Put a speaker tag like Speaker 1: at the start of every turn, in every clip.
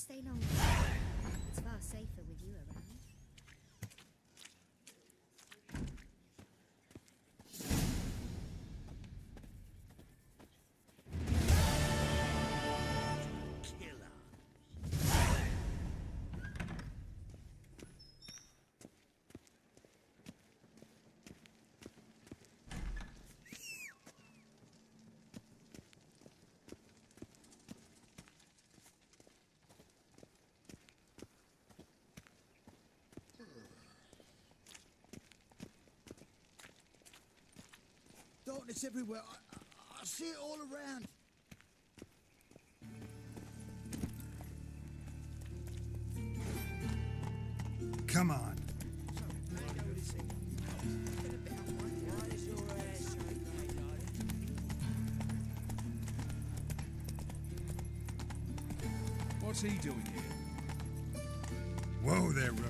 Speaker 1: stay longer. It's far safer with you around.
Speaker 2: Darkness everywhere. I see it all around.
Speaker 3: Come on.
Speaker 4: What's he doing here?
Speaker 3: Whoa there, Roach.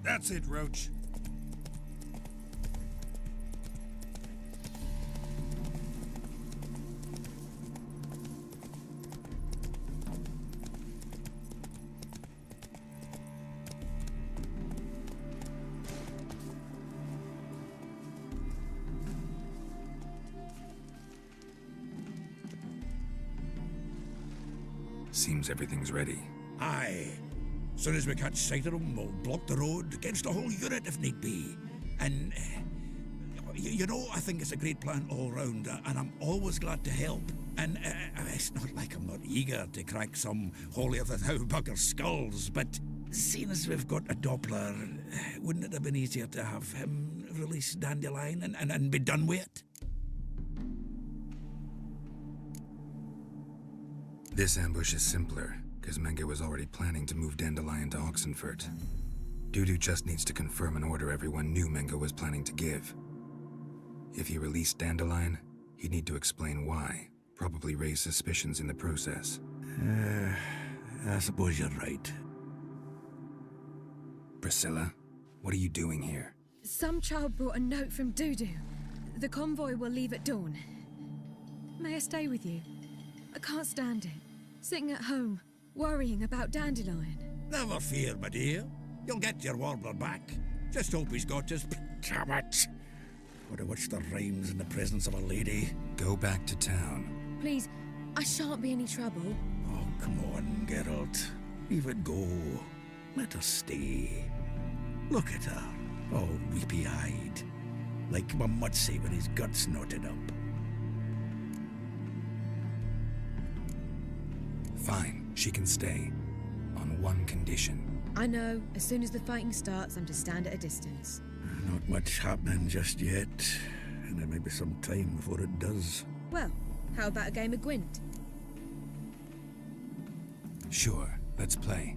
Speaker 3: That's it, Roach. Seems everything's ready.
Speaker 5: Aye. Soon as we catch sight of them, we'll block the road against a whole unit if need be. And, you know, I think it's a great plan all round, and I'm always glad to help. And it's not like I'm not eager to crack some holier-than-thou bugger's skulls, but seeing as we've got a Doppler, wouldn't it have been easier to have him release Dandelion and be done with it?
Speaker 3: This ambush is simpler, because Menge was already planning to move Dandelion to Oxenfurt. Dudu just needs to confirm an order everyone knew Menge was planning to give. If he released Dandelion, he'd need to explain why, probably raise suspicions in the process.
Speaker 5: I suppose you're right.
Speaker 3: Priscilla, what are you doing here?
Speaker 6: Some child brought a note from Dudu. The convoy will leave at dawn. May I stay with you? I can't stand it. Sitting at home, worrying about Dandelion.
Speaker 5: Never fear, my dear. You'll get your warbler back. Just hope he's got his... Damn it! Would have watched the rhymes in the presence of a lady.
Speaker 3: Go back to town.
Speaker 6: Please, I shan't be any trouble.
Speaker 5: Oh, come on, Geralt. Leave it go. Let her stay. Look at her, all weepy-eyed. Like my Mutsy with his guts knotted up.
Speaker 3: Fine, she can stay. On one condition.
Speaker 6: I know, as soon as the fighting starts, I'm to stand at a distance.
Speaker 5: Not much happening just yet, and there may be some time before it does.
Speaker 6: Well, how about a game of Gwent?
Speaker 3: Sure, let's play.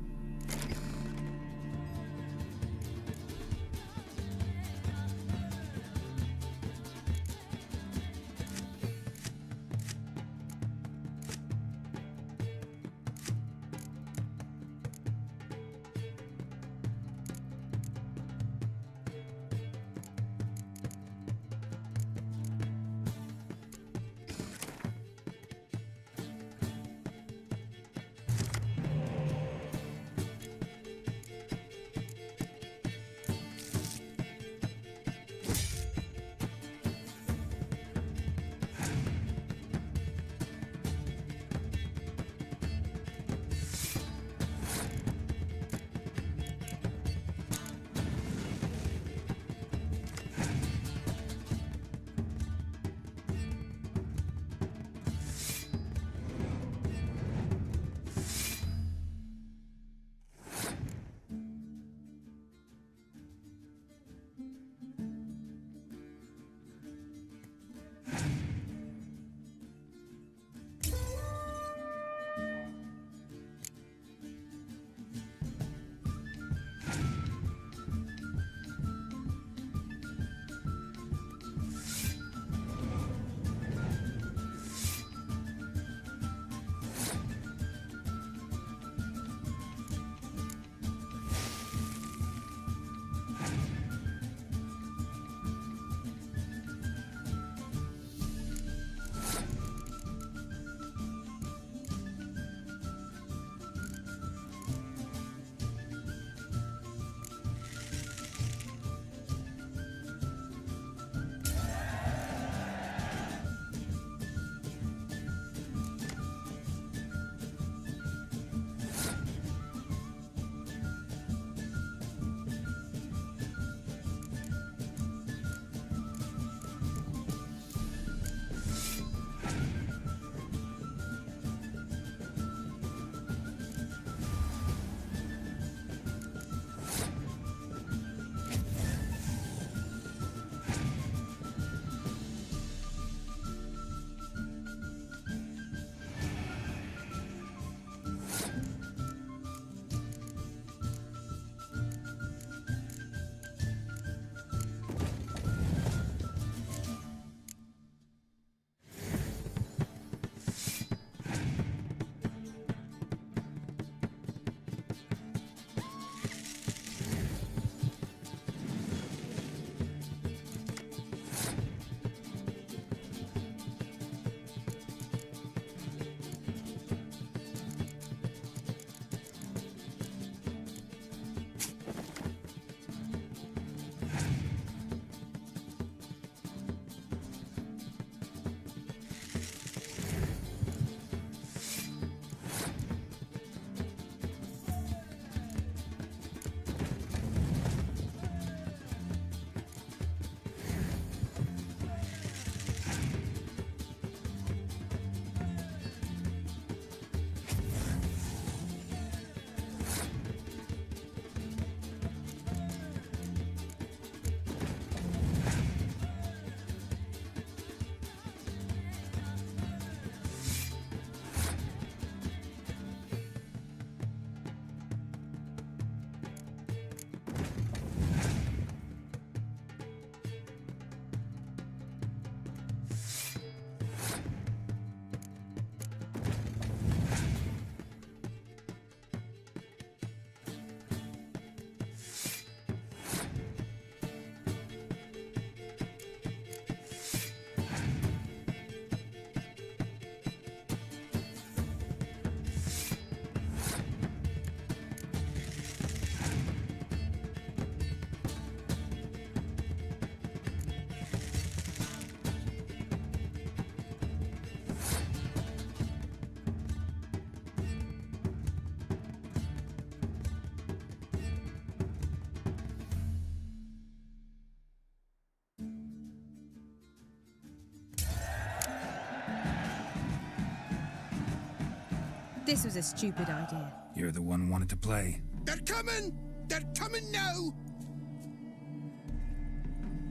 Speaker 6: This was a stupid idea.
Speaker 3: You're the one wanted to play.
Speaker 2: They're coming! They're coming now!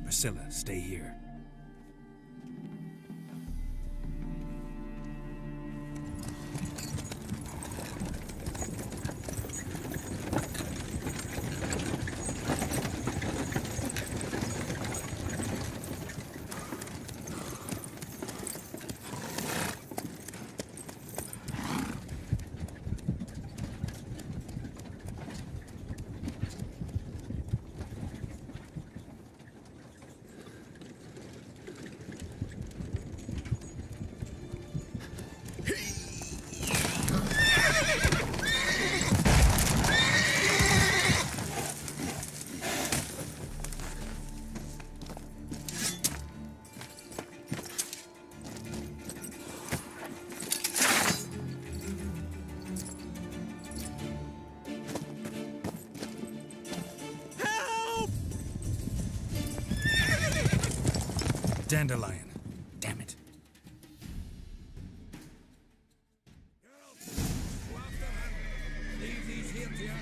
Speaker 3: Priscilla, stay here. Dandelion. Damn it.
Speaker 5: Girls, go after him. Leave these here to us.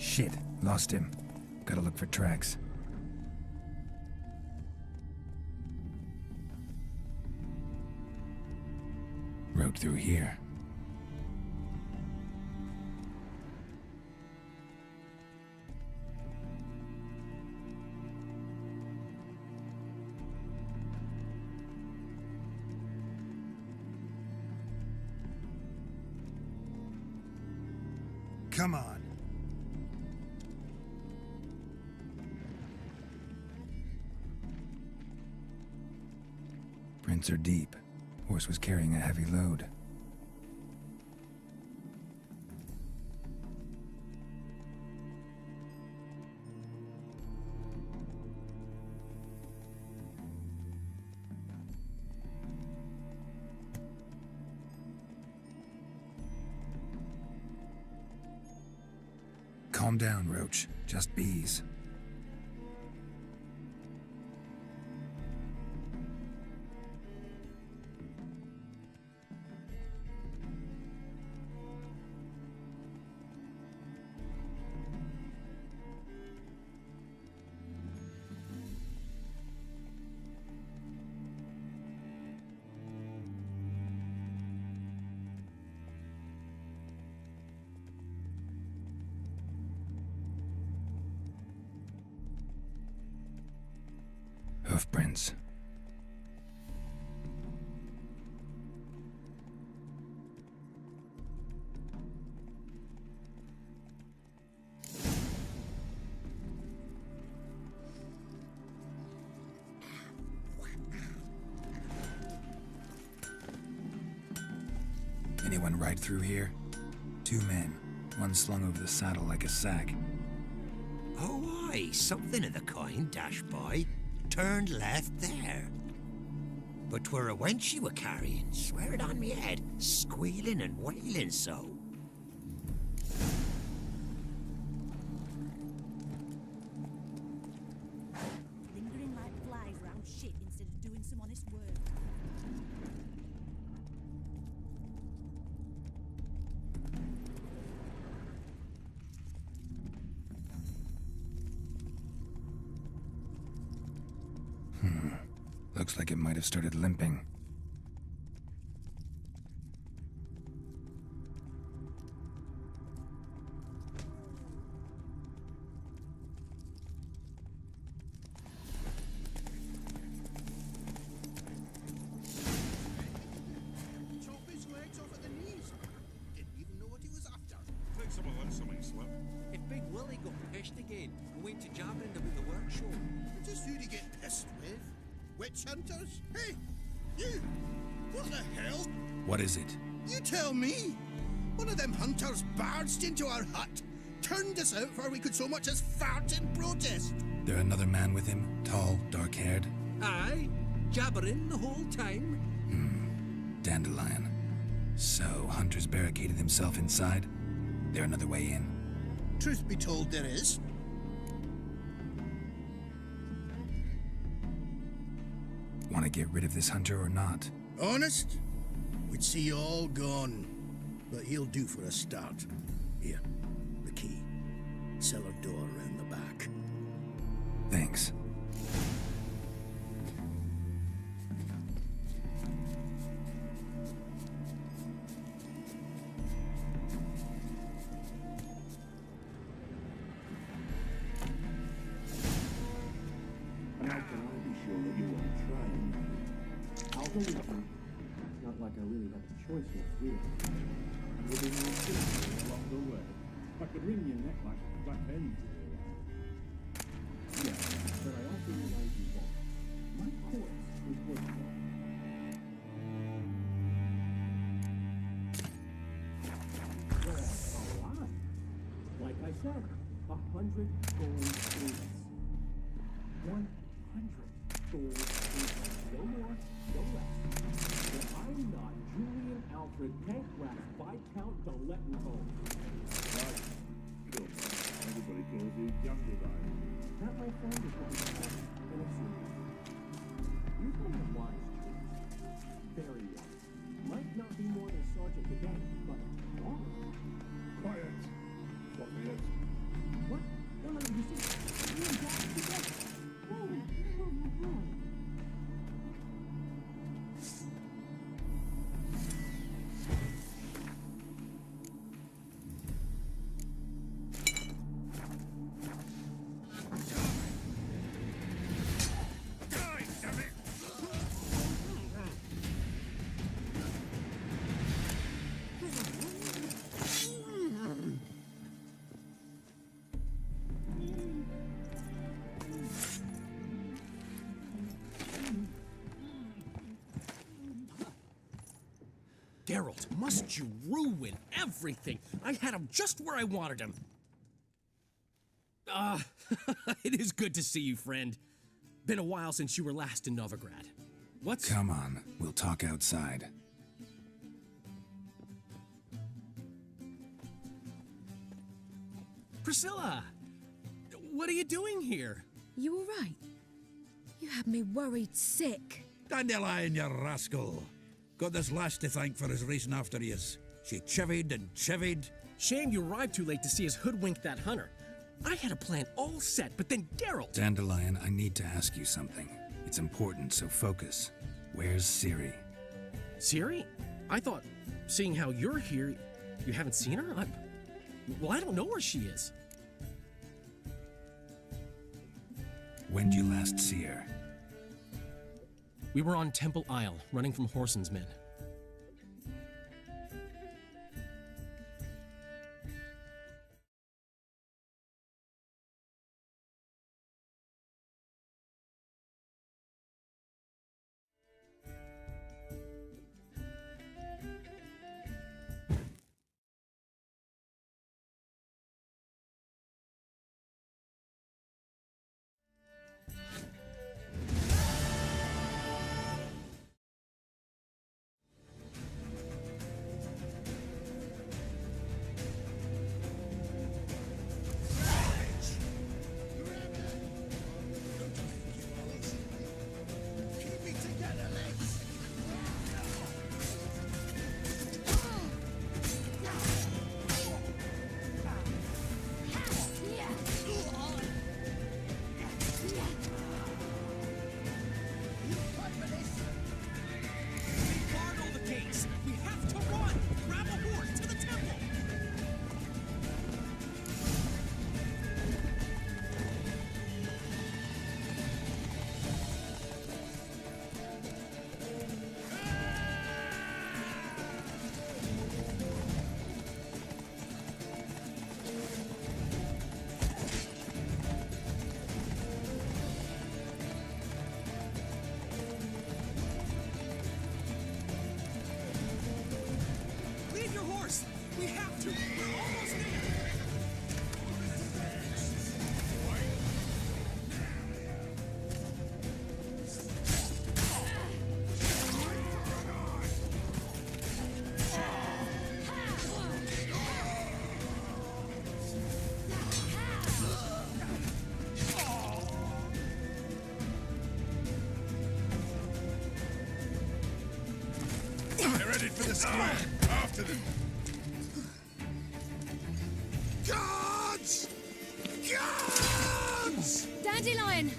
Speaker 3: Shit, lost him. Gotta look for tracks. Road through here. Come on. Prints are deep. Horse was carrying a heavy load. Calm down, Roach. Just bees. Hoofprints. Anyone ride through here? 2 men, one slung over the saddle like a sack.
Speaker 7: Oh, aye, something of the kind dashed by. Turned left there. But 'twere a wench she were carrying, swear it on me head, squealing and wailing so.
Speaker 1: Lingering like flies round shit instead of doing some honest work.
Speaker 3: Looks like it might have started limping.
Speaker 2: Chop his legs off at the knees. Didn't even know what he was after.
Speaker 4: Think someone let something slip.
Speaker 8: If Big Willie got pissed again and went to jabbering about the workshop.
Speaker 2: Just who to get pissed with? Witch hunters? Hey, you! What the hell?
Speaker 3: What is it?
Speaker 2: You tell me! One of them hunters barged into our hut, turned us out before we could so much as fart in protest.
Speaker 3: There another man with him? Tall, dark-haired?
Speaker 8: Aye, jabbering the whole time.
Speaker 3: Dandelion. So, Hunter's barricaded himself inside? There another way in?
Speaker 2: Truth be told, there is.
Speaker 3: get rid of this hunter or not.
Speaker 2: Honest? We'd see you all gone. But he'll do for a start. Here, the key. Cellar door around the back.
Speaker 3: Thanks.
Speaker 9: How can I be sure that you won't try and I'll go with you. It's not like I really have a choice left, really. We'll be more simple along the way. I could wring your neck like black ends. Yeah, but I also realize you won't. My course is worth it. Well, a lot. Like I said, 100 gold units. 100 gold units. No more, no less. But I'm not Julian Alfred Pancras Viscount de Lettenhome.
Speaker 4: Right. Cool. Everybody calls you Younger Guy.
Speaker 9: That, my friend, is what we call an extreme. You're one of the wise trees. Very wise. Might not be more than Sergeant today, but wrong.
Speaker 4: Quiet. Stop me this.
Speaker 9: What? No, you see, you and Jack together. Oh.
Speaker 8: Geralt, must you ruin everything? I had him just where I wanted him. It is good to see you, friend. Been a while since you were last in Novigrad. What's...
Speaker 3: Come on, we'll talk outside.
Speaker 8: Priscilla! What are you doing here?
Speaker 6: You all right? You had me worried sick.
Speaker 5: Dandelion, you rascal. Got this lass to thank for his racing after yous. She chivied and chivied.
Speaker 8: Shame you arrived too late to see us hoodwink that hunter. I had a plan all set, but then Geralt...
Speaker 3: Dandelion, I need to ask you something. It's important, so focus. Where's Ciri?
Speaker 8: Ciri? I thought, seeing how you're here, you haven't seen her? Well, I don't know where she is.
Speaker 3: When'd you last see her?
Speaker 8: We were on Temple Isle, running from Whoreson's men.
Speaker 5: headed for the square. After them.
Speaker 7: Guards! Guards!
Speaker 6: Dandelion!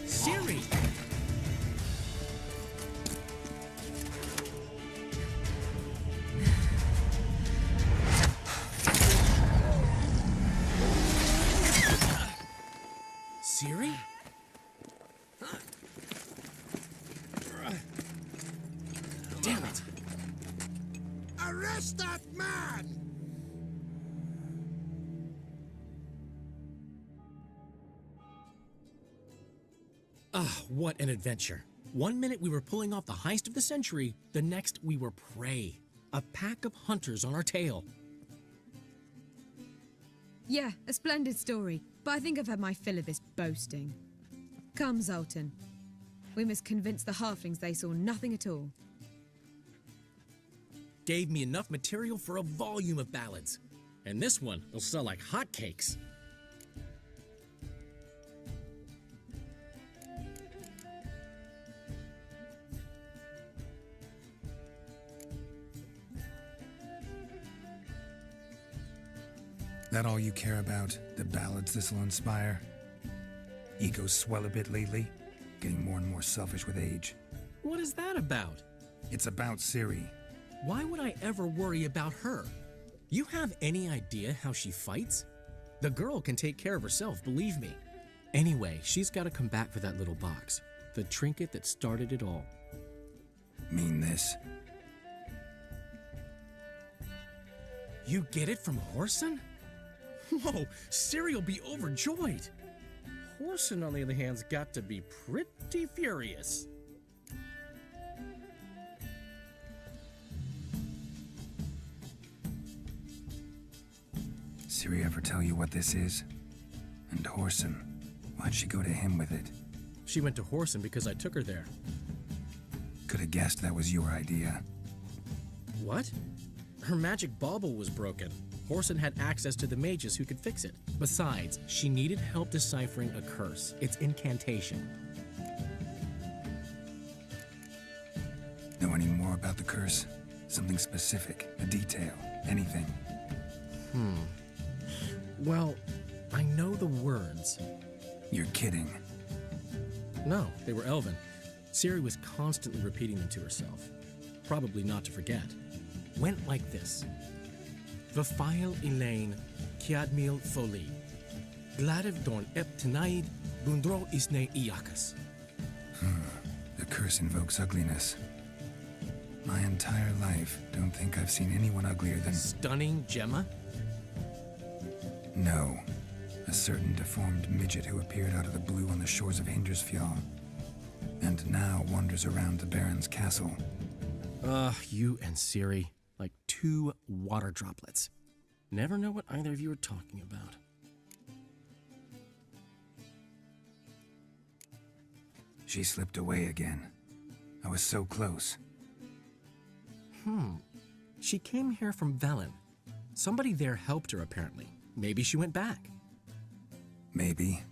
Speaker 8: Siri! Siri? Damn it!
Speaker 7: Arrest that man!
Speaker 8: Ah, what an adventure. One minute we were pulling off the heist of the century, the next we were prey. A pack of hunters on our tail.
Speaker 6: Yeah, a splendid story, but I think I've had my fill of this boasting. Come, Zoltan. We must convince the halflings they saw nothing at all.
Speaker 8: Gave me enough material for a volume of ballads. And this one will sell like hotcakes.
Speaker 3: That all you care about? The ballads this'll inspire? Egos swell a bit lately, getting more and more selfish with age.
Speaker 8: What is that about?
Speaker 3: It's about Ciri.
Speaker 8: Why would I ever worry about her? You have any idea how she fights? The girl can take care of herself, believe me. Anyway, she's got to come back for that little box. The trinket that started it all.
Speaker 3: Mean this.
Speaker 8: You get it from Whoreson? Whoa, Ciri will be overjoyed. Whoreson, on the other hand, has got to be pretty furious.
Speaker 3: Ciri ever tell you what this is? And Whoreson, why'd she go to him with it?
Speaker 8: She went to Whoreson because I took her there.
Speaker 3: Could have guessed that was your idea.
Speaker 8: What? Her magic bauble was broken. Whoreson had access to the mages who could fix it. Besides, she needed help deciphering a curse. It's incantation.
Speaker 3: Know any more about the curse? Something specific, a detail, anything?
Speaker 8: Well, I know the words.
Speaker 3: You're kidding.
Speaker 8: No, they were Elven. Ciri was constantly repeating them to herself. Probably not to forget. Went like this. Vafail Elaine, Kiadmil Foli. Gladiv Dorn Eptenaid, Bundro Isne Iakas.
Speaker 3: The curse invokes ugliness. My entire life, don't think I've seen anyone uglier than...
Speaker 8: Stunning Gemma?
Speaker 3: No. A certain deformed midget who appeared out of the blue on the shores of Hindersfjall. And now wanders around the Baron's castle.
Speaker 8: You and Ciri, like two water droplets. Never know what either of you are talking about.
Speaker 3: She slipped away again. I was so close.
Speaker 8: She came here from Velen. Somebody there helped her, apparently. Maybe she went back.
Speaker 3: Maybe.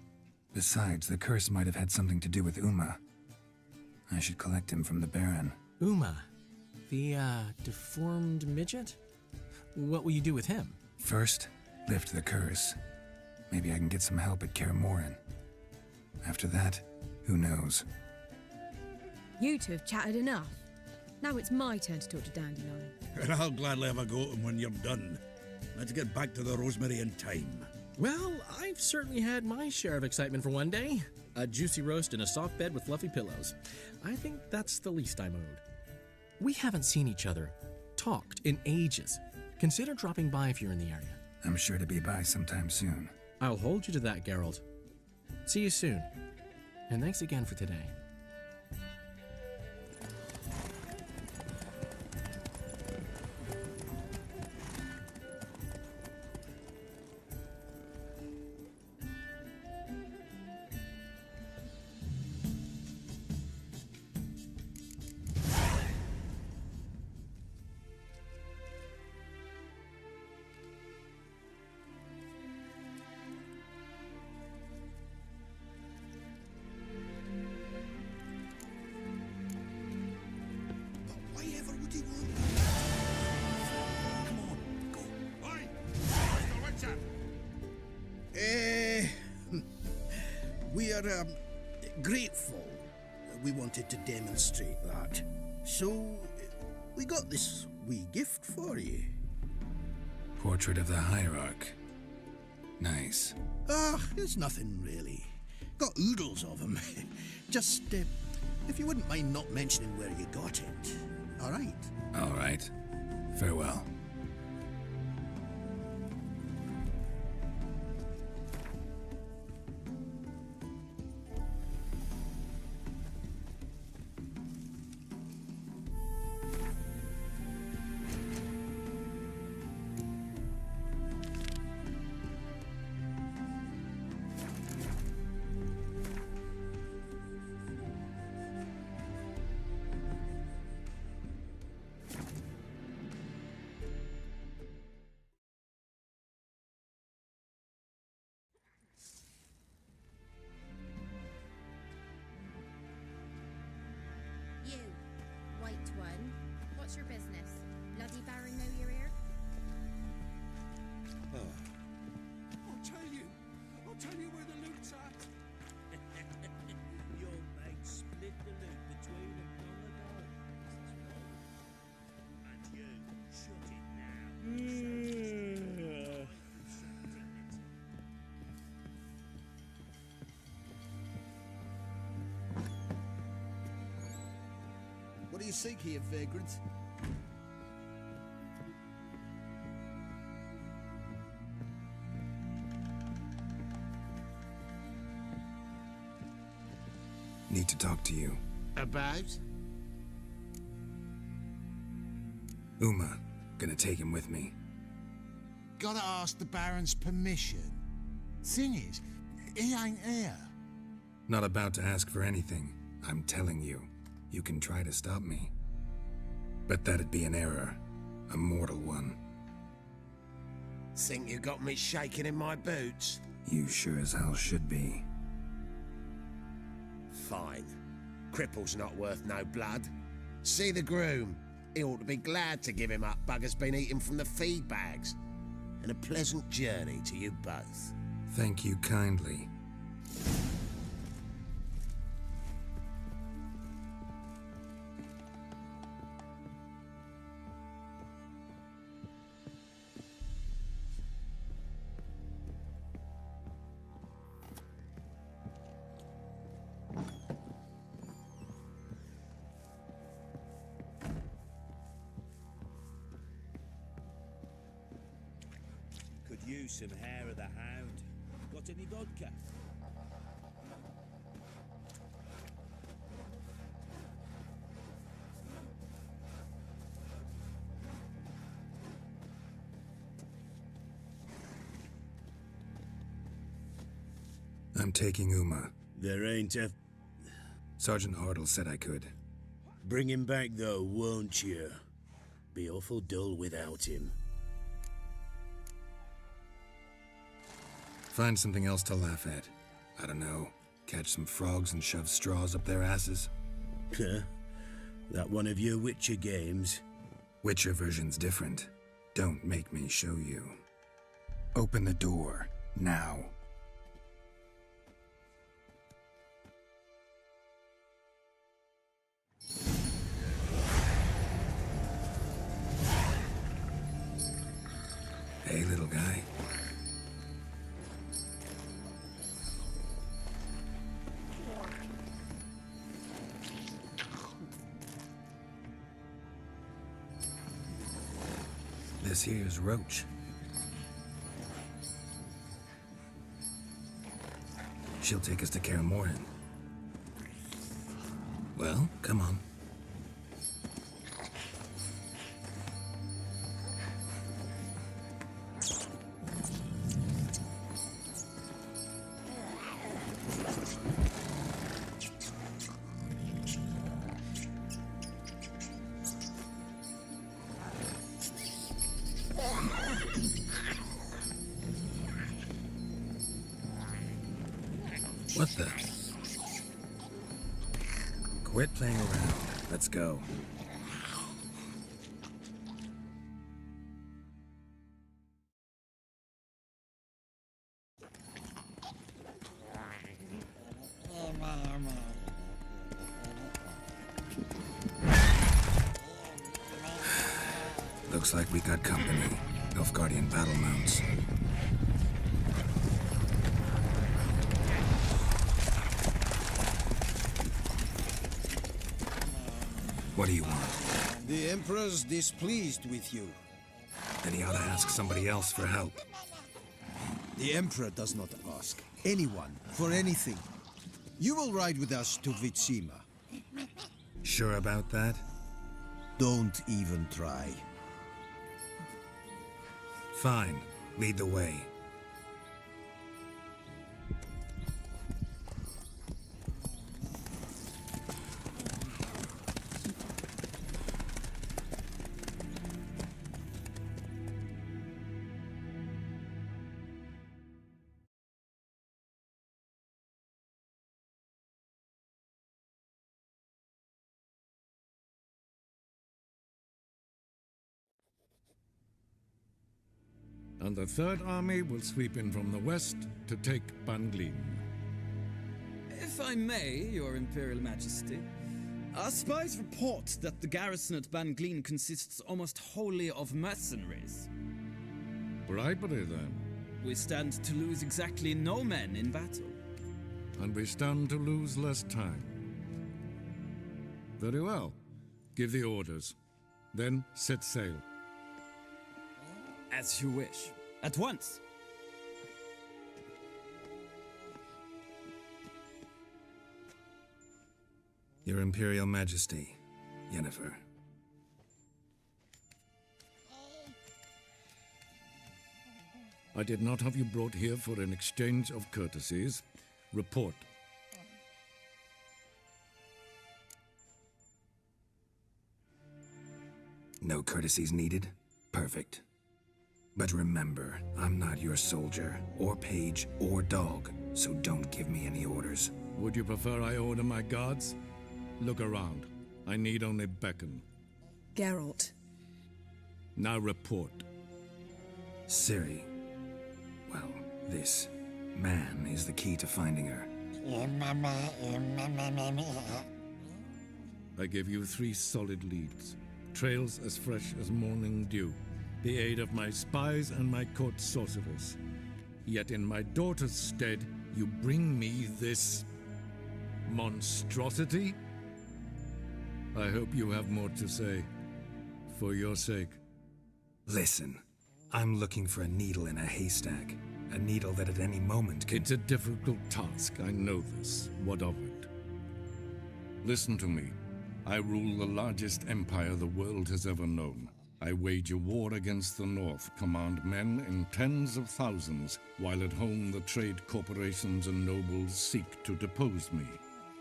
Speaker 3: Besides, the curse might have had something to do with Uma. I should collect him from the Baron.
Speaker 8: Uma, the, deformed midget? What will you do with him?
Speaker 3: First, lift the curse. Maybe I can get some help at Kaer Morhen. After that, who knows?
Speaker 6: You two have chatted enough. Now it's my turn to talk to Dandelion.
Speaker 5: And I'll gladly have a go at him when you're done. Let's get back to the Rosemary in time.
Speaker 8: Well, I've certainly had my share of excitement for one day. A juicy roast and a soft bed with fluffy pillows. I think that's the least I'm owed. We haven't seen each other, talked in ages. Consider dropping by if you're in the area.
Speaker 3: I'm sure to be by sometime soon.
Speaker 8: I'll hold you to that, Geralt. See you soon. And thanks again for today.
Speaker 2: We're grateful that we wanted to demonstrate that. So, we got this wee gift for you.
Speaker 3: Portrait of the Hierarch. Nice.
Speaker 2: Ah, it's nothing really. Got oodles of them. Just, if you wouldn't mind not mentioning where you got it. All right.
Speaker 3: All right. Farewell.
Speaker 10: You, white one. What's your business? Bloody Baron know you're here?
Speaker 5: I'll tell you where the loot's at.
Speaker 11: Your mate split the loot between a couple of dogs. And you, shut it now.
Speaker 2: What do you seek here, vagrant?
Speaker 3: Need to talk to you.
Speaker 7: About?
Speaker 3: Uma. Gonna take him with me.
Speaker 12: Gotta ask the Baron's permission. Thing is, he ain't here.
Speaker 3: Not about to ask for anything. I'm telling you. You can try to stop me. But that'd be an error. A mortal one.
Speaker 7: Think you got me shaking in my boots?
Speaker 3: You sure as hell should be.
Speaker 7: Fine. Cripple's not worth no blood. See the groom. He ought to be glad to give him up. Bugger's been eating from the feed bags. And a pleasant journey to you both.
Speaker 3: Thank you kindly.
Speaker 11: Could use some hair of the hound. Got any vodka?
Speaker 3: I'm taking Uma.
Speaker 2: There ain't a...
Speaker 3: Sergeant Hartle said I could.
Speaker 2: Bring him back, though, won't you? Be awful dull without him.
Speaker 3: Find something else to laugh at. I don't know. Catch some frogs and shove straws up their asses.
Speaker 2: Huh? That one of your Witcher games?
Speaker 3: Witcher version's different. Don't make me show you. Open the door. Now. Hey, little guy. This here's Roach. She'll take us to Kaer Morhen. Well, come on. What the? Quit playing around. Let's go. Looks like we got company. Nilfgaardian battle mounts. What do you want?
Speaker 13: The Emperor's displeased with you.
Speaker 3: Then he ought to ask somebody else for help.
Speaker 13: The Emperor does not ask anyone for anything. You will ride with us to Vitsima.
Speaker 3: Sure about that?
Speaker 13: Don't even try.
Speaker 3: Fine. Lead the way.
Speaker 14: And the Third Army will sweep in from the west to take Banglin.
Speaker 15: If I may, Your Imperial Majesty, our spies report that the garrison at Banglin consists almost wholly of mercenaries.
Speaker 14: Bribery, then.
Speaker 15: We stand to lose exactly no men in battle.
Speaker 14: And we stand to lose less time. Very well. Give the orders. Then set sail.
Speaker 15: As you wish. At once.
Speaker 3: Your Imperial Majesty, Yennefer.
Speaker 14: I did not have you brought here for an exchange of courtesies. Report.
Speaker 3: No courtesies needed? Perfect. But remember, I'm not your soldier, or page, or dog, so don't give me any orders.
Speaker 14: Would you prefer I order my guards? Look around. I need only beckon.
Speaker 16: Geralt.
Speaker 14: Now report.
Speaker 3: Ciri. Well, this man is the key to finding her.
Speaker 14: I give you 3 solid leads. Trails as fresh as morning dew. The aid of my spies and my court sorcerers. Yet in my daughter's stead, you bring me this monstrosity? I hope you have more to say. For your sake.
Speaker 3: Listen, I'm looking for a needle in a haystack. A needle that at any moment can—
Speaker 14: It's a difficult task, I know this. What of it? Listen to me. I rule the largest empire the world has ever known. I wage a war against the North, command men in tens of thousands, while at home the trade corporations and nobles seek to depose me.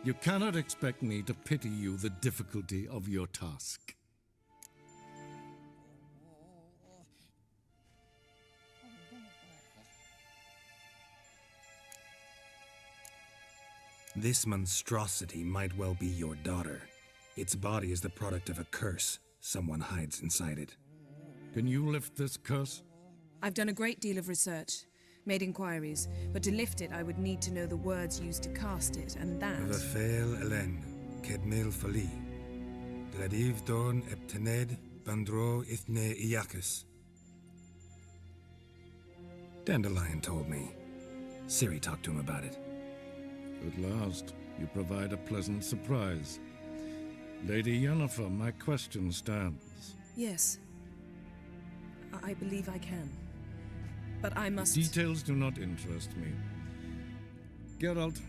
Speaker 14: You cannot expect me to pity you the difficulty of your task.
Speaker 3: This monstrosity might well be your daughter. Its body is the product of a curse. Someone hides inside it.
Speaker 14: Can you lift this curse?
Speaker 16: I've done a great deal of research, made inquiries, but to lift it I would need to know the words used to cast it, and that—
Speaker 3: Forktail Elen, Kedmil Fali, Gladiv Dorn Eptened, Bandro Ithne Iacus. Dandelion told me. Ciri talked to him about it.
Speaker 14: At last, you provide a pleasant surprise. Lady Yennefer, my question stands.
Speaker 16: Yes. I believe I can. But I must—
Speaker 14: Details do not interest me. Geralt,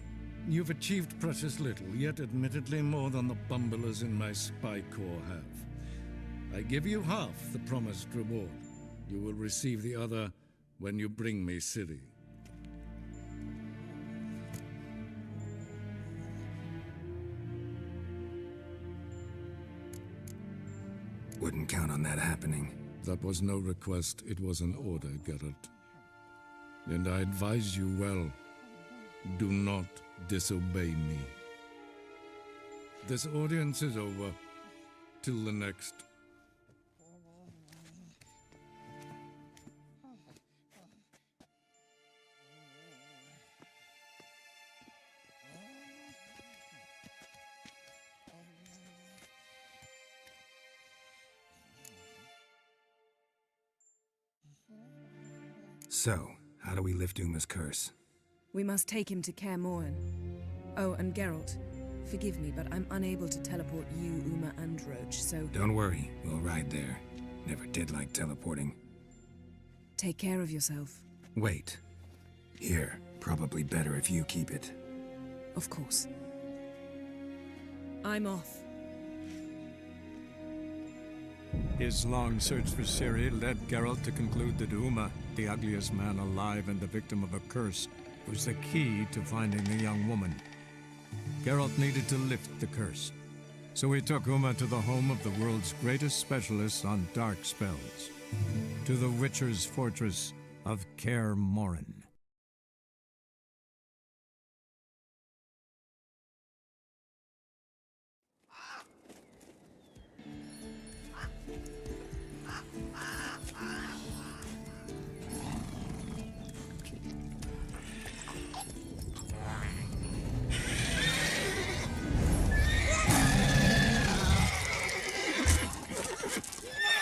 Speaker 14: you've achieved precious little, yet admittedly more than the bumblers in my spy corps have. I give you half the promised reward. You will receive the other when you bring me Ciri.
Speaker 3: Wouldn't count on that happening.
Speaker 14: That was no request, it was an order, Geralt. And I advise you well, do not disobey me. This audience is over. Till the next.
Speaker 3: So, how do we lift Uma's curse?
Speaker 16: We must take him to Kaer Morhen. Oh, and Geralt, forgive me, but I'm unable to teleport you, Uma, and Roach, so...
Speaker 3: Don't worry, we'll ride there. Never did like teleporting.
Speaker 16: Take care of yourself.
Speaker 3: Wait. Here, probably better if you keep it.
Speaker 16: Of course. I'm off.
Speaker 17: His long search for Ciri led Geralt to conclude that Uma, the ugliest man alive and the victim of a curse, was the key to finding the young woman. Geralt needed to lift the curse, so he took Uma to the home of the world's greatest specialist on dark spells, to the Witcher's fortress of Kaer Morhen.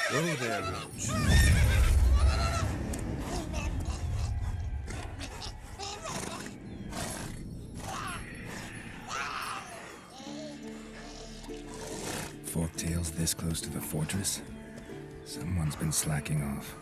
Speaker 2: Go there, Roach.
Speaker 3: Forktail's this close to the fortress? Someone's been slacking off.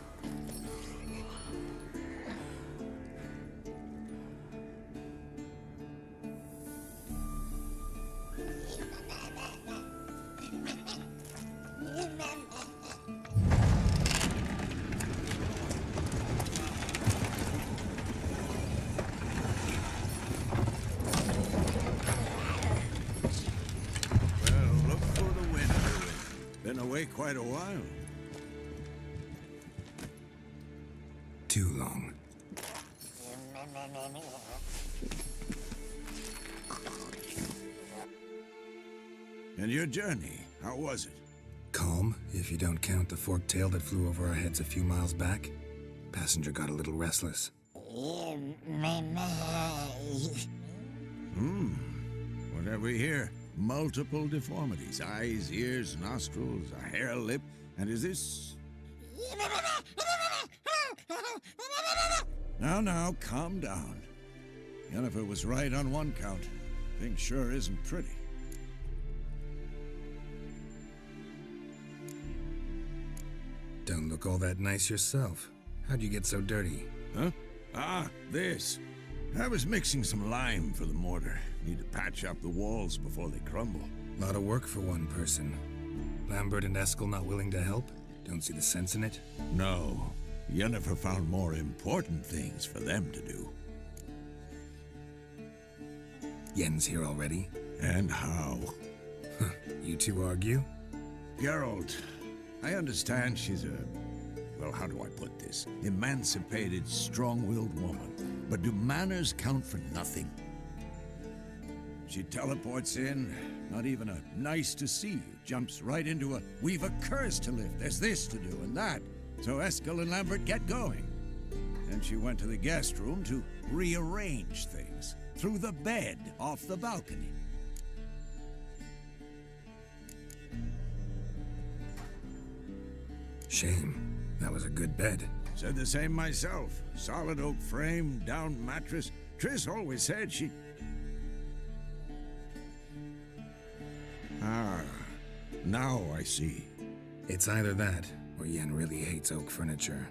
Speaker 2: Quite a while.
Speaker 3: Too long.
Speaker 2: And your journey, how was it?
Speaker 3: Calm, if you don't count the forktail that flew over our heads a few miles back. Passenger got a little restless.
Speaker 2: What have we here? Multiple deformities. Eyes, ears, nostrils, a hair lip. And is this... Now, calm down. Yennefer was right on one count. Thing sure isn't pretty.
Speaker 3: Don't look all that nice yourself. How'd you get so dirty?
Speaker 2: Huh? Ah, this. I was mixing some lime for the mortar. Need to patch up the walls before they crumble.
Speaker 3: Lot of work for one person. Lambert and Eskel not willing to help? Don't see the sense in it?
Speaker 2: No. Yennefer found more important things for them to do.
Speaker 3: Yen's here already?
Speaker 2: And how?
Speaker 3: You two argue?
Speaker 2: Geralt, I understand she's a... well, how do I put this? Emancipated, strong-willed woman. But do manners count for nothing? She teleports in, not even a nice to see you, jumps right into a, we've a curse to lift, there's this to do and that. So Eskel and Lambert get going. Then she went to the guest room to rearrange things. Through the bed, off the balcony.
Speaker 3: Shame. That was a good bed.
Speaker 2: Said the same myself. Solid oak frame, down mattress. Triss always said she... Ah, now I see.
Speaker 3: It's either that, or Yen really hates oak furniture.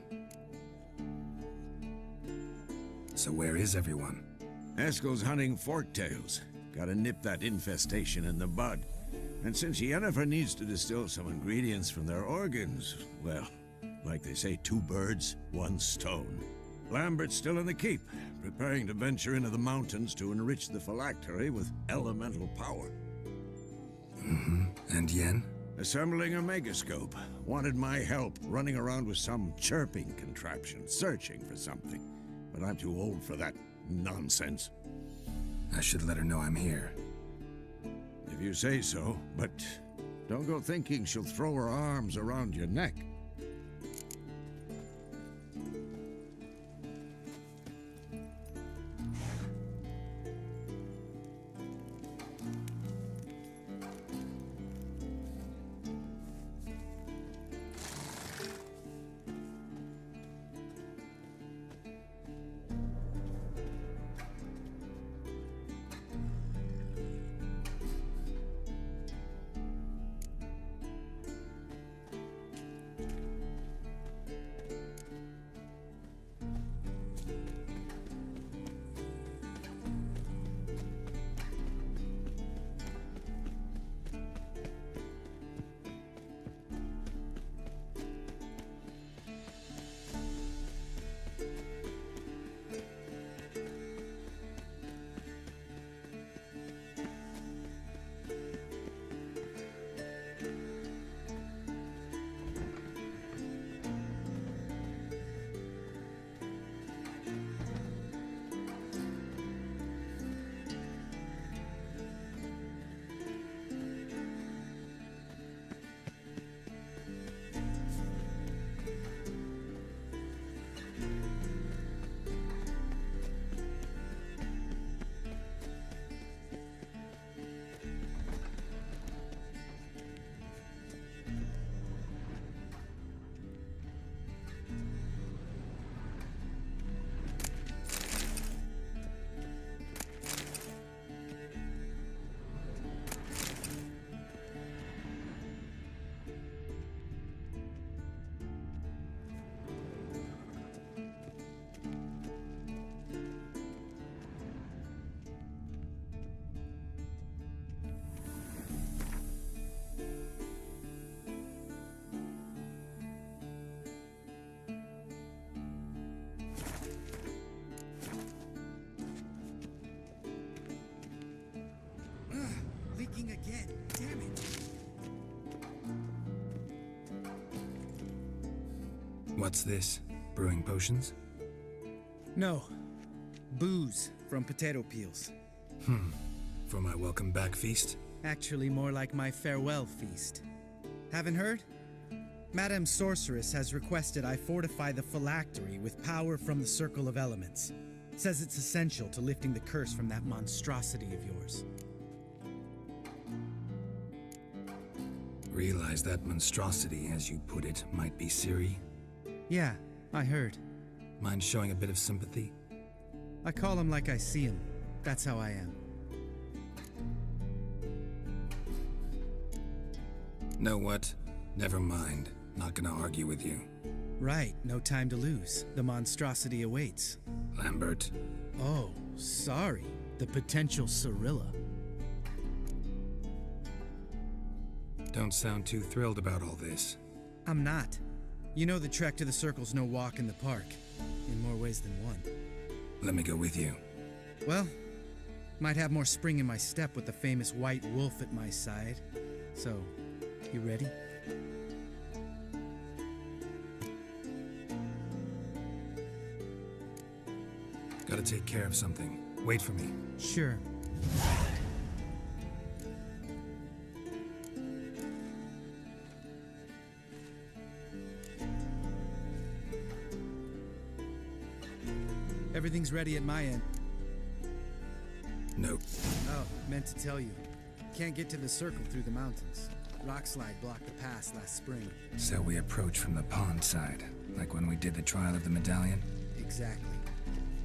Speaker 3: So where is everyone?
Speaker 2: Eskel's hunting forktails. Gotta nip that infestation in the bud. And since Yennefer needs to distill some ingredients from their organs, well, like they say, 2 birds, 1 stone. Lambert's still in the keep, preparing to venture into the mountains to enrich the phylactery with elemental power.
Speaker 3: And Yen?
Speaker 2: Assembling a megascope. Wanted my help running around with some chirping contraption, searching for something. But I'm too old for that nonsense.
Speaker 3: I should let her know I'm here.
Speaker 2: If you say so, but don't go thinking she'll throw her arms around your neck.
Speaker 3: What's this? Brewing potions?
Speaker 18: No. Booze from potato peels.
Speaker 3: For my welcome back feast?
Speaker 18: Actually, more like my farewell feast. Haven't heard? Madame Sorceress has requested I fortify the phylactery with power from the Circle of Elements. Says it's essential to lifting the curse from that monstrosity of yours.
Speaker 3: Realize that monstrosity, as you put it, might be Ciri?
Speaker 18: Yeah, I heard.
Speaker 3: Mind showing a bit of sympathy?
Speaker 18: I call him like I see him. That's how I am.
Speaker 3: Know what? Never mind. Not gonna argue with you.
Speaker 18: Right, no time to lose. The monstrosity awaits.
Speaker 3: Lambert.
Speaker 18: Oh, sorry. The potential Cirilla.
Speaker 3: Don't sound too thrilled about all this.
Speaker 18: I'm not. You know the trek to the Circle's no walk in the park. In more ways than one.
Speaker 3: Let me go with you.
Speaker 18: Well, might have more spring in my step with the famous white wolf at my side. So, you ready?
Speaker 3: Gotta take care of something. Wait for me.
Speaker 18: Sure. Everything's ready at my end.
Speaker 3: Nope.
Speaker 18: Oh, meant to tell you. Can't get to the circle through the mountains. Rockslide blocked the pass last spring.
Speaker 3: So we approach from the pond side, like when we did the trial of the medallion?
Speaker 18: Exactly.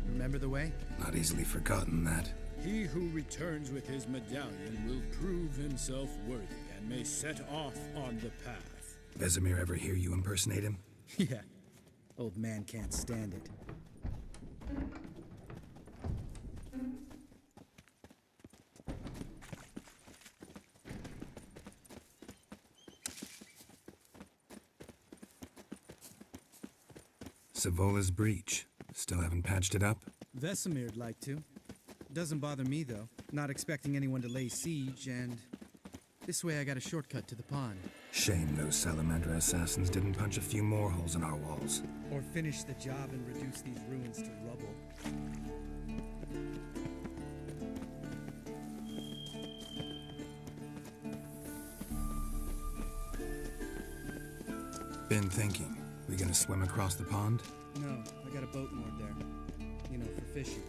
Speaker 18: Remember the way?
Speaker 3: Not easily forgotten, that.
Speaker 9: He who returns with his medallion will prove himself worthy and may set off on the path.
Speaker 3: Vesemir ever hear you impersonate him?
Speaker 18: Yeah. Old man can't stand it.
Speaker 3: Savola's breach. Still haven't patched it up?
Speaker 18: Vesemir'd like to. Doesn't bother me, though. Not expecting anyone to lay siege, and this way I got a shortcut to the pond.
Speaker 3: Shame those Salamandra assassins didn't punch a few more holes in our walls.
Speaker 18: Or finish the job and reduce these ruins to rubble.
Speaker 3: Been thinking. We gonna swim across the pond?
Speaker 18: No, I got a boat moored there. You know, for fishing.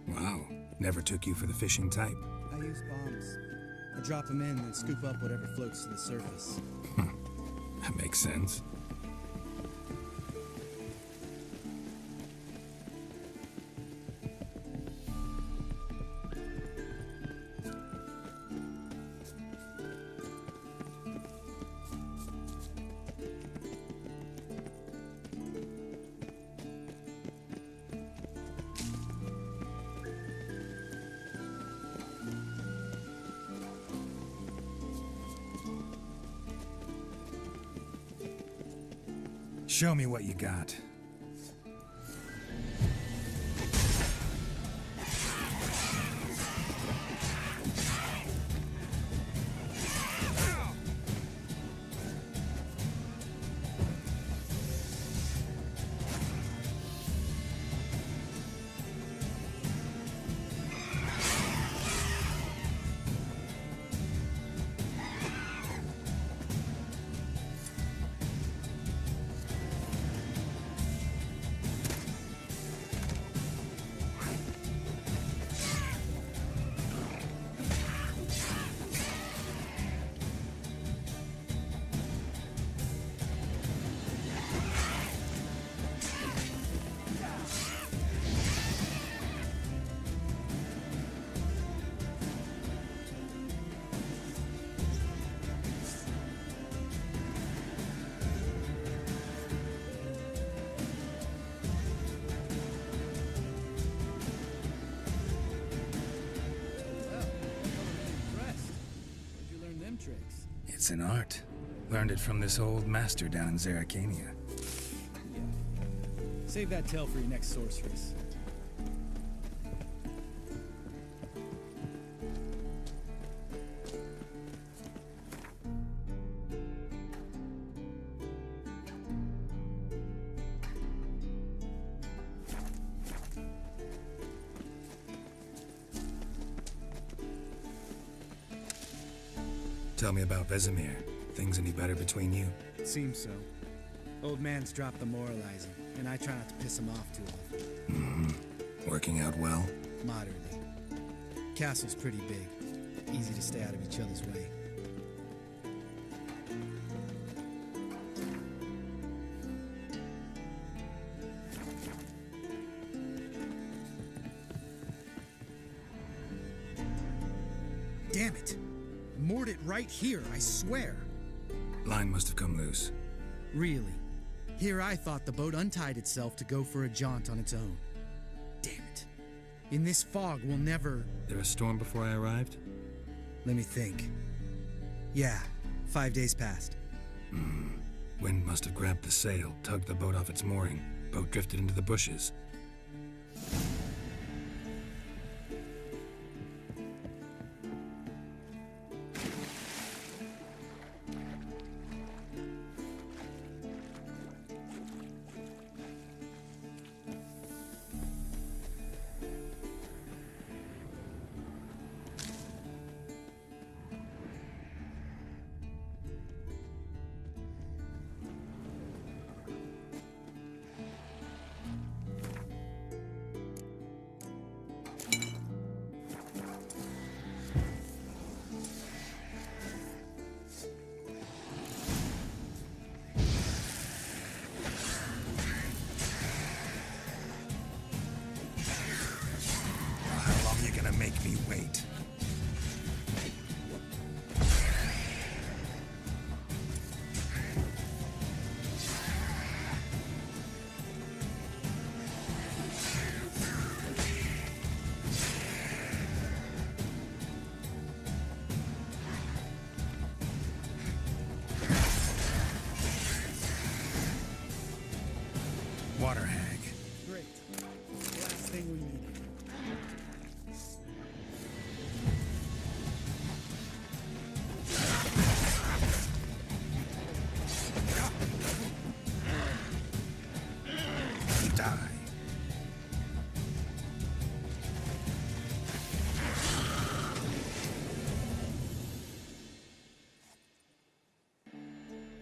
Speaker 3: Wow. Never took you for the fishing type.
Speaker 18: I use bombs. I drop them in and scoop up whatever floats to the surface.
Speaker 3: That makes sense. Show me what you got. It's an art. Learned it from this old master down in Zerrikania.
Speaker 18: Yeah. Save that tale for your next sorceress.
Speaker 3: Tell me about Vesemir. Things any better between you?
Speaker 18: Seems so. Old man's dropped the moralizing, and I try not to piss him off too often.
Speaker 3: Mm-hmm. Working out well?
Speaker 18: Moderately. Castle's pretty big. Easy to stay out of each other's way. Damn it! Moored it right here, I swear.
Speaker 3: Line must have come loose.
Speaker 18: Really? Here I thought the boat untied itself to go for a jaunt on its own. Damn it. In this fog, we'll never...
Speaker 3: There a storm before I arrived?
Speaker 18: Let me think. Yeah, 5 days passed.
Speaker 3: Wind must have grabbed the sail, tugged the boat off its mooring. Boat drifted into the bushes. Make me wait. Water hag.
Speaker 18: Great. Last thing we needed.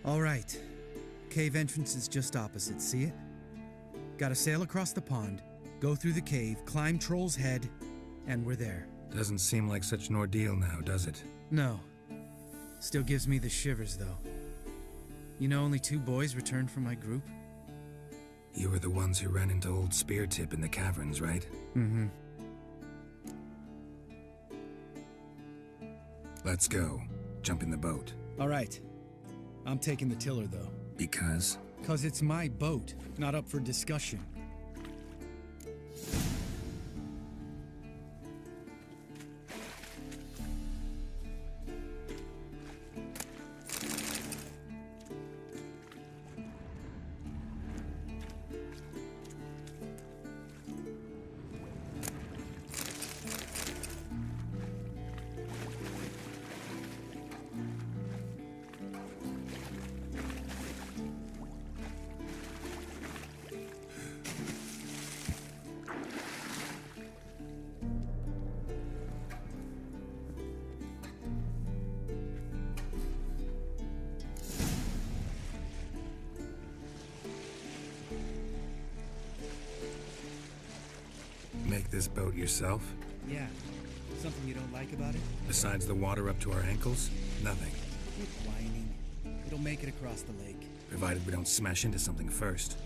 Speaker 18: All right. Cave entrance is just opposite, see it? Gotta sail across the pond, go through the cave, climb Troll's Head, and we're there.
Speaker 3: Doesn't seem like such an ordeal now, does it?
Speaker 18: No. Still gives me the shivers, though. You know only 2 boys returned from my group?
Speaker 3: You were the ones who ran into old Speartip in the caverns, right?
Speaker 18: Mm-hmm.
Speaker 3: Let's go. Jump in the boat.
Speaker 18: All right. I'm taking the tiller, though.
Speaker 3: Because?
Speaker 18: 'Cause it's my boat, not up for discussion.
Speaker 3: Make this boat yourself?
Speaker 18: Yeah. Something you don't like about it?
Speaker 3: Besides the water up to our ankles? Nothing.
Speaker 18: Quit whining. It'll make it across the lake.
Speaker 3: Provided we don't smash into something first.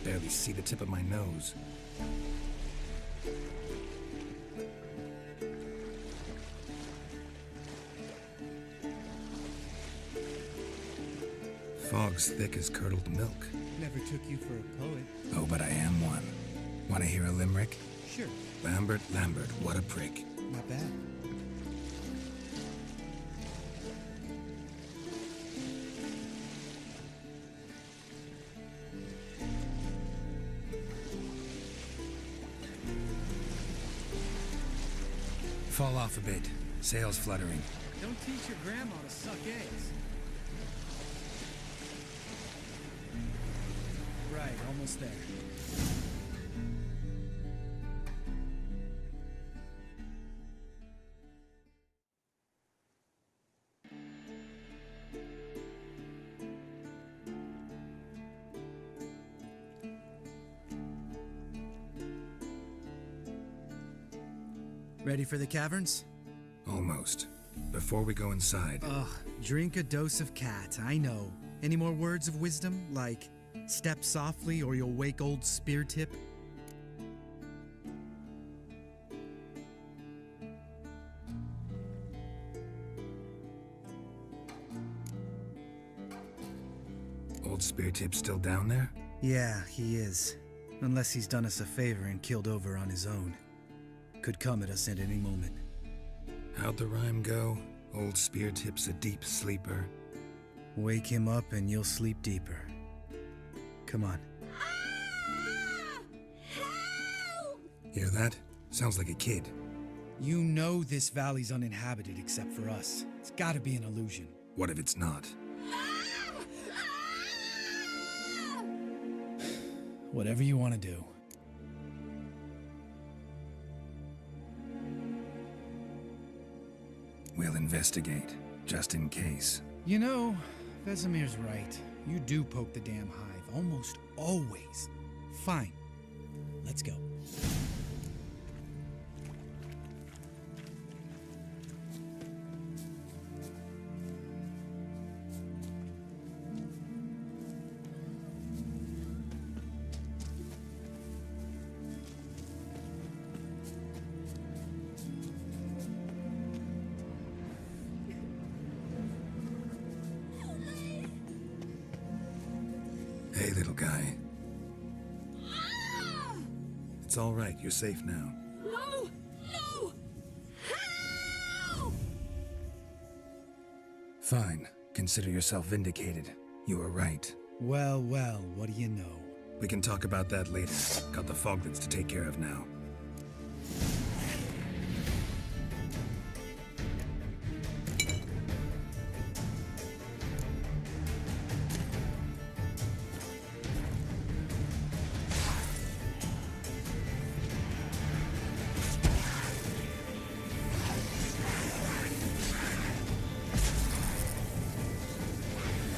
Speaker 3: Barely see the tip of my nose. Fog's thick as curdled milk.
Speaker 18: Never took you for a poet.
Speaker 3: Oh, but I am one. Want to hear a limerick?
Speaker 18: Sure.
Speaker 3: Lambert, what a prick.
Speaker 18: Not bad.
Speaker 3: Fall off a bit. Sails fluttering.
Speaker 18: Don't teach your grandma to suck eggs. Right, almost there. Ready for the caverns?
Speaker 3: Almost. Before we go inside...
Speaker 18: Ugh, drink a dose of cat, I know. Any more words of wisdom, like, step softly or you'll wake old Speartip?
Speaker 3: Old Speartip still down there?
Speaker 18: Yeah, he is. Unless he's done us a favor and killed over on his own. Could come at us at any moment.
Speaker 3: How'd the rhyme go? Old Speartip's a deep sleeper.
Speaker 18: Wake him up and you'll sleep deeper. Come on.
Speaker 3: Hear that? Sounds like a kid.
Speaker 18: You know this valley's uninhabited except for us. It's gotta be an illusion.
Speaker 3: What if it's not?
Speaker 18: Whatever you want to do.
Speaker 3: We'll investigate, just in case.
Speaker 18: You know, Vesemir's right. You do poke the damn hive, almost always. Fine. Let's go.
Speaker 3: Hey, little guy. It's all right. You're safe now.
Speaker 1: No! No! Help!
Speaker 3: Fine. Consider yourself vindicated. You were right.
Speaker 18: Well, well, what do you know?
Speaker 3: We can talk about that later. Got the foglets to take care of now.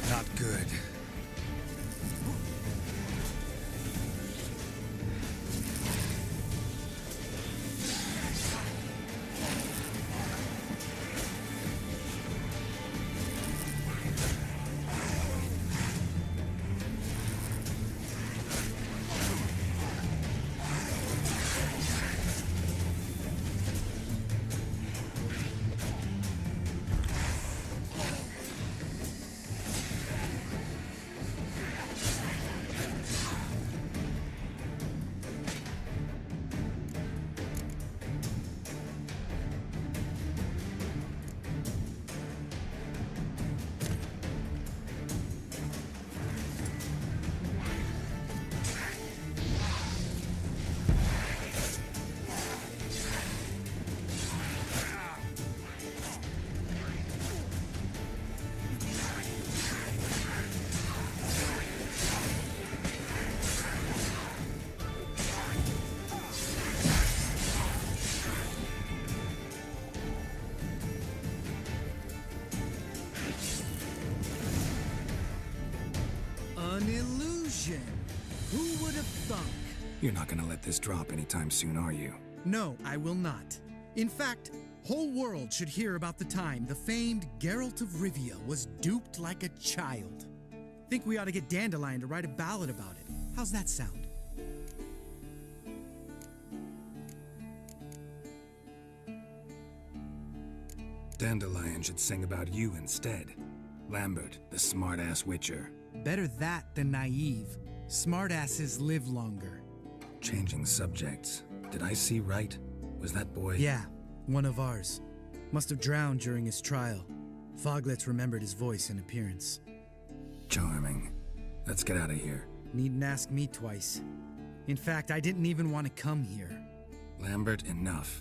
Speaker 3: Not good.
Speaker 18: An illusion! Who would have thunk?
Speaker 3: You're not gonna let this drop anytime soon, are you?
Speaker 18: No, I will not. In fact, whole world should hear about the time the famed Geralt of Rivia was duped like a child. Think we ought to get Dandelion to write a ballad about it. How's that sound?
Speaker 3: Dandelion should sing about you instead. Lambert, the smart-ass witcher.
Speaker 18: Better that than naive. Smartasses live longer.
Speaker 3: Changing subjects. Did I see right? Was that boy...
Speaker 18: Yeah, one of ours. Must have drowned during his trial. Foglets remembered his voice and appearance.
Speaker 3: Charming. Let's get out of here.
Speaker 18: Needn't ask me twice. In fact, I didn't even want to come here.
Speaker 3: Lambert, enough.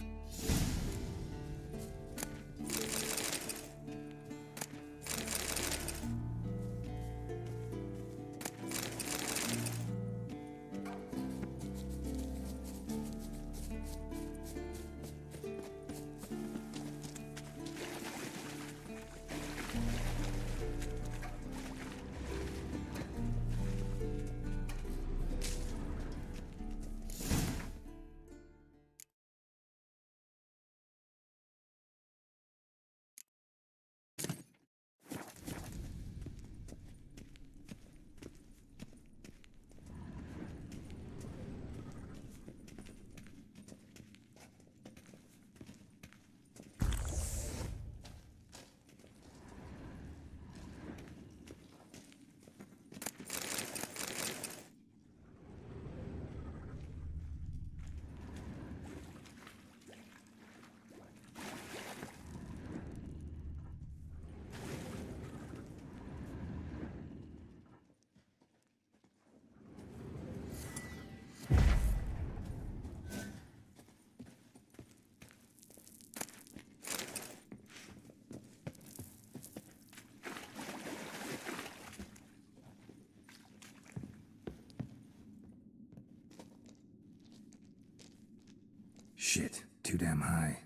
Speaker 3: Shit, too damn high.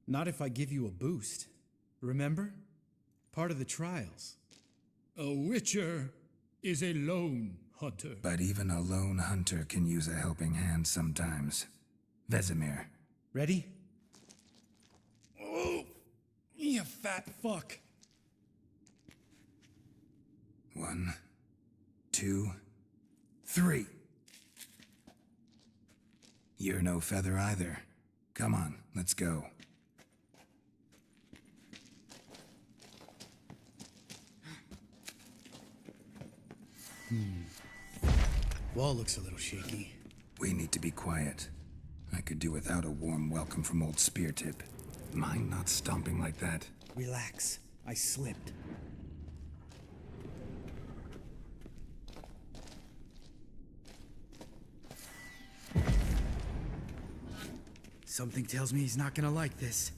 Speaker 18: Not if I give you a boost. Remember? Part of the trials.
Speaker 17: A witcher is a lone hunter.
Speaker 3: But even a lone hunter can use a helping hand sometimes. Vesemir.
Speaker 18: Ready? Oh, you fat fuck.
Speaker 3: 1, 2, 3. You're no feather either. Come on, let's go.
Speaker 18: Wall looks a little shaky.
Speaker 3: We need to be quiet. I could do without a warm welcome from old Speartip. Mind not stomping like that.
Speaker 18: Relax. I slipped. Something tells me he's not gonna like this.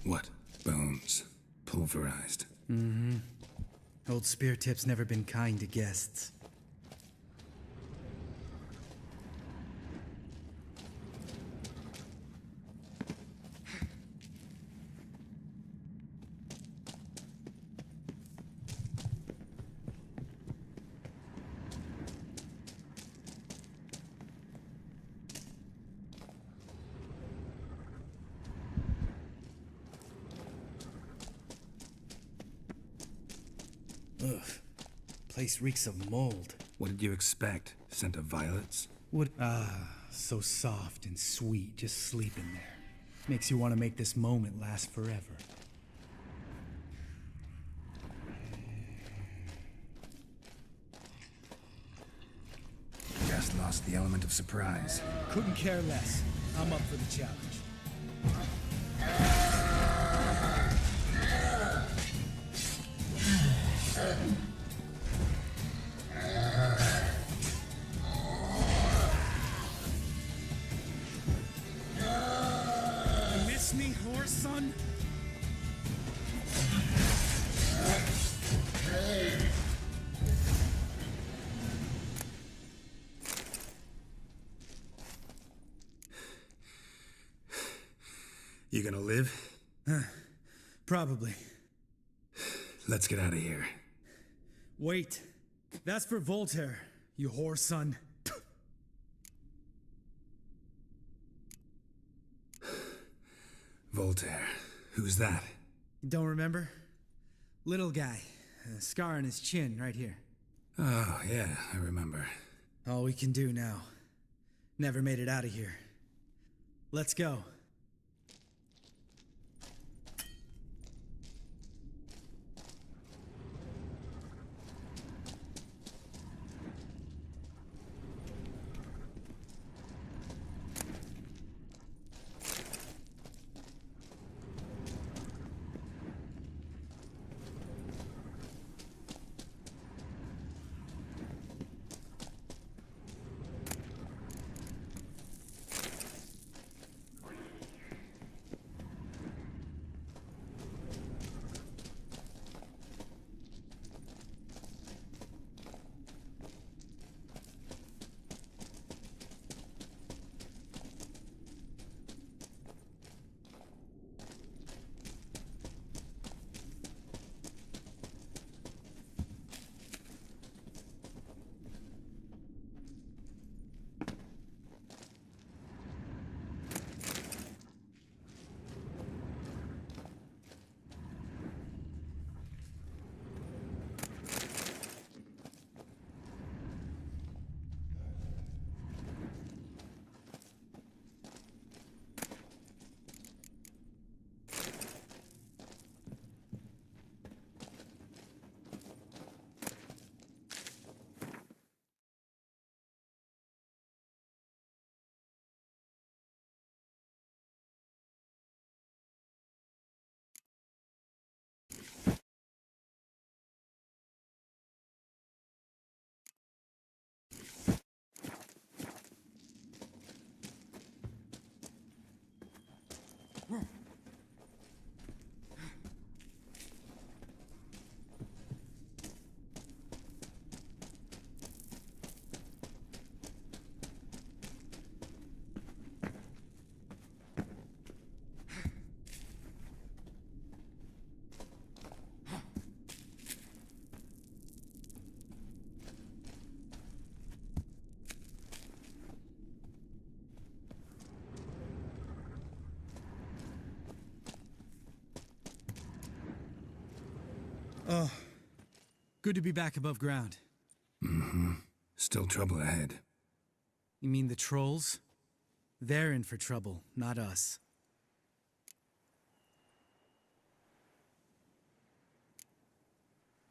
Speaker 3: What? Bones. Pulverized.
Speaker 18: Mm-hmm. Old Speartip's never been kind to guests. Ugh. Place reeks of mold.
Speaker 3: What did you expect? Scent of violets?
Speaker 18: What? So soft and sweet, just sleeping there. Makes you want to make this moment last forever.
Speaker 3: Just lost the element of surprise.
Speaker 18: Couldn't care less. I'm up for the challenge. You miss me, horse son?
Speaker 3: You gonna live?
Speaker 18: Probably.
Speaker 3: Let's get out of here.
Speaker 18: Wait. That's for Voltaire, you whore son.
Speaker 3: Voltaire. Who's that?
Speaker 18: Don't remember? Little guy. A scar on his chin right here.
Speaker 3: Oh, yeah, I remember.
Speaker 18: All we can do now. Never made it out of here. Let's go. Oh, good to be back above ground.
Speaker 3: Mm-hmm. Still trouble ahead.
Speaker 18: You mean the trolls? They're in for trouble, not us.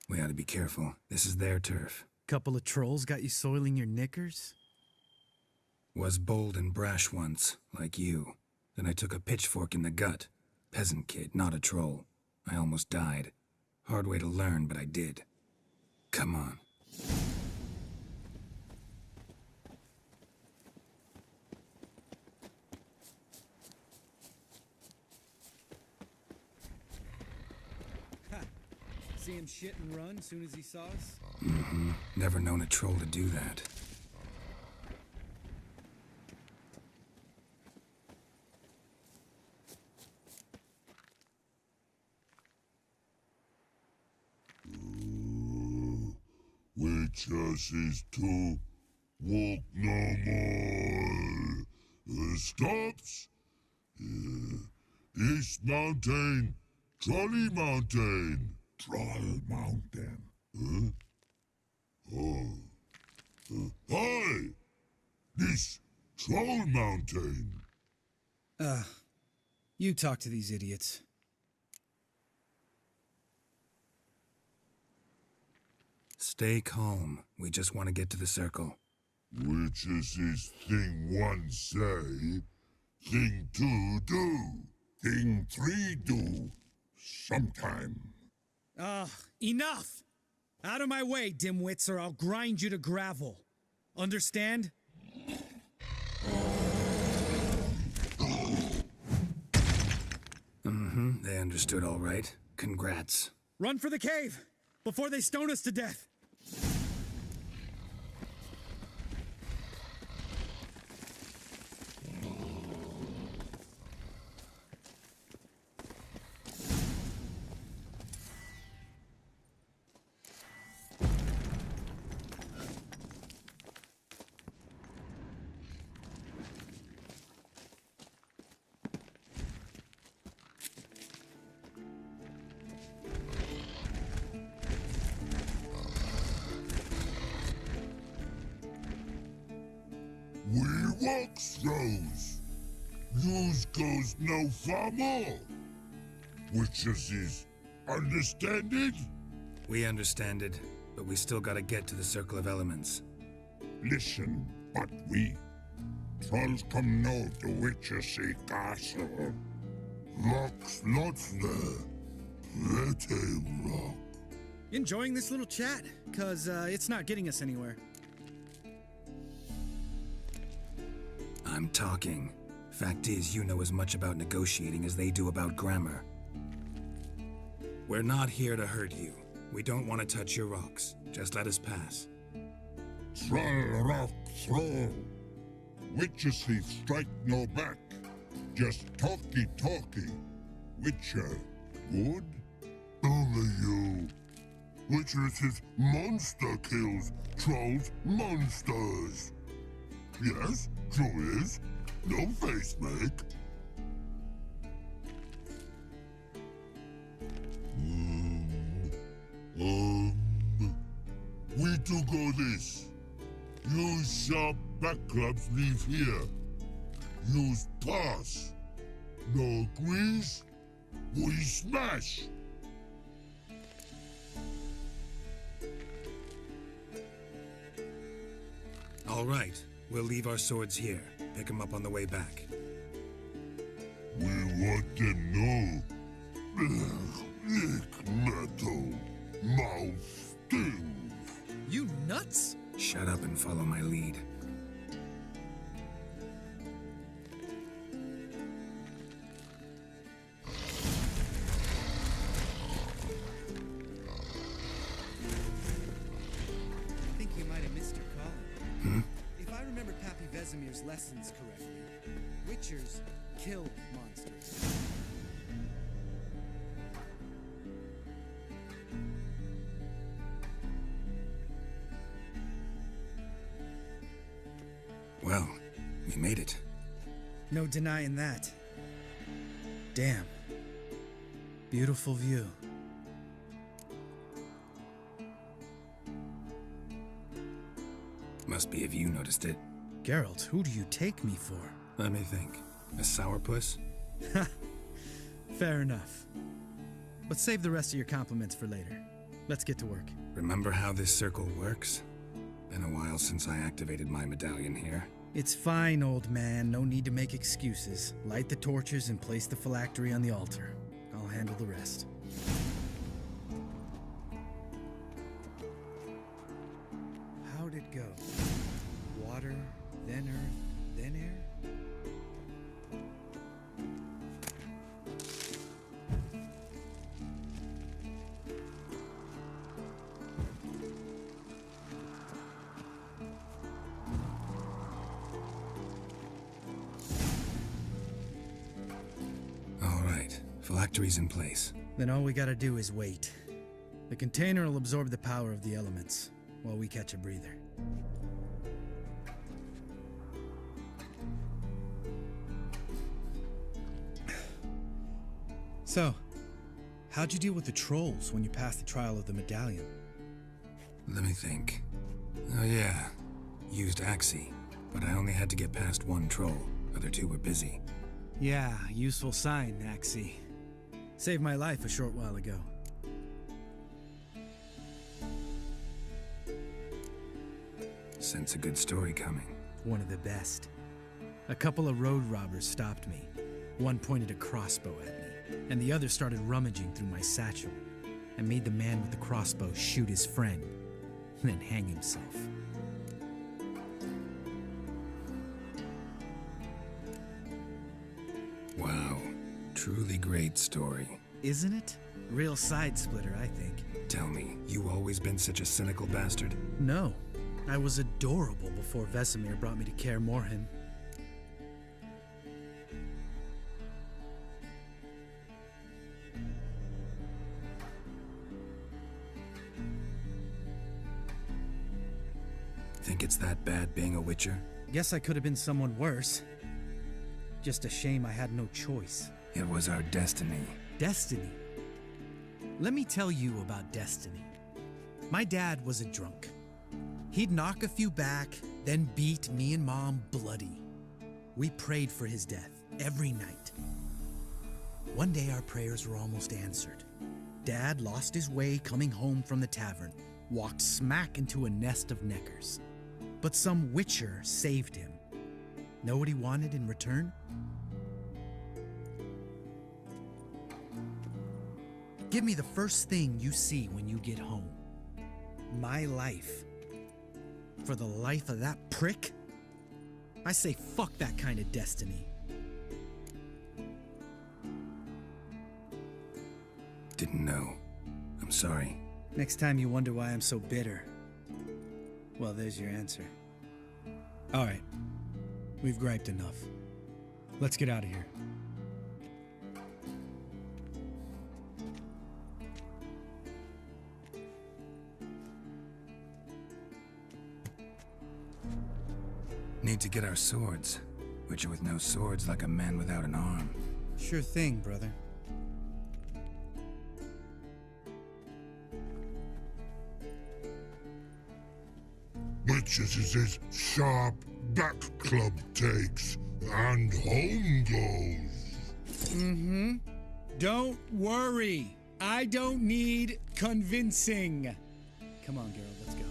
Speaker 3: We ought to be careful. This is their turf.
Speaker 18: Couple of trolls got you soiling your knickers?
Speaker 3: Was bold and brash once, like you. Then I took a pitchfork in the gut. Peasant kid, not a troll. I almost died. Hard way to learn, but I did. Come on.
Speaker 18: See him shit and run as soon as he saw us?
Speaker 3: Mm-hmm. Never known a troll to do that.
Speaker 4: Witches is to walk no more. Stops. East Mountain, Trolley Mountain. Troll Mountain. Huh? Oh. Hi! This Troll Mountain.
Speaker 18: You talk to these idiots.
Speaker 3: Stay calm. We just want to get to the circle.
Speaker 4: Which is this thing one say, thing two do, thing three do, sometime.
Speaker 18: Enough! Out of my way, dimwits, or I'll grind you to gravel. Understand?
Speaker 3: Mm-hmm. They understood all right. Congrats.
Speaker 18: Run for the cave! Before they stone us to death!
Speaker 4: We walks those. Yous goes no far more. Which is understand it?
Speaker 3: We understand it, but we still gotta get to the Circle of Elements.
Speaker 4: Listen, but we trolls come no to Witches castle. Rocks lots there. Pretty rock.
Speaker 18: Enjoying this little chat? Cause it's not getting us anywhere.
Speaker 3: I'm talking. Fact is, you know as much about negotiating as they do about grammar. We're not here to hurt you. We don't want to touch your rocks. Just let us pass.
Speaker 4: Troll rock throw. Witches thief strike no back. Just talky. Witcher, good? Only you. Witches is monster kills. Trolls monsters. Yes, true is. No face make. We do go this. Use sharp backups leave here. Use pass. No agrees, we smash.
Speaker 3: All right. We'll leave our swords here. Pick them up on the way back.
Speaker 4: We want them know. Lick metal. Mouth stings.
Speaker 18: You nuts?
Speaker 3: Shut up and follow my lead.
Speaker 18: I think you might have missed your calling. If I remember Pappy Vesemir's lessons correctly, Witchers kill monsters.
Speaker 3: Well, we made it.
Speaker 18: No denying that. Damn. Beautiful view.
Speaker 3: Must be if you noticed it.
Speaker 18: Geralt, who do you take me for?
Speaker 3: Let me think. A sourpuss?
Speaker 18: Fair enough. But save the rest of your compliments for later. Let's get to work.
Speaker 3: Remember how this circle works? Been a while since I activated my medallion here.
Speaker 18: It's fine, old man. No need to make excuses. Light the torches and place the phylactery on the altar. I'll handle the rest. How'd it go? Water, then earth, then air?
Speaker 3: Phylactery's in place.
Speaker 18: Then all we gotta do is wait. The container will absorb the power of the elements, while we catch a breather. So, how'd you deal with the trolls when you passed the trial of the medallion?
Speaker 3: Let me think. Oh yeah, used Axie, but I only had to get past one troll. Other two were busy.
Speaker 18: Yeah, useful sign, Axie. Saved my life a short while ago.
Speaker 3: Sense a good story coming.
Speaker 18: One of the best. A couple of road robbers stopped me. One pointed a crossbow at me, and the other started rummaging through my satchel, and made the man with the crossbow shoot his friend, then hang himself.
Speaker 3: Wow, truly great story.
Speaker 18: Isn't it? Real side splitter, I think.
Speaker 3: Tell me, you always been such a cynical bastard?
Speaker 18: No. I was adorable before Vesemir brought me to Kaer Morhen.
Speaker 3: Think it's that bad being a witcher?
Speaker 18: Guess I could have been someone worse. Just a shame I had no choice.
Speaker 3: It was our destiny.
Speaker 18: Destiny? Let me tell you about destiny. My dad was a drunk. He'd knock a few back, then beat me and Mom bloody. We prayed for his death every night. One day our prayers were almost answered. Dad lost his way coming home from the tavern, walked smack into a nest of neckers. But some witcher saved him. Know what he wanted in return? Give me the first thing you see when you get home. My life. For the life of that prick? I say fuck that kind of destiny.
Speaker 3: Didn't know. I'm sorry.
Speaker 18: Next time you wonder why I'm so bitter, well, there's your answer. All right. We've griped enough. Let's get out of here.
Speaker 3: Need to get our swords. Witcher with no swords like a man without an arm.
Speaker 18: Sure thing, brother.
Speaker 19: Which is his sharp back club takes, and home goes.
Speaker 18: Mm-hmm. Don't worry. I don't need convincing. Come on, Geralt, let's go.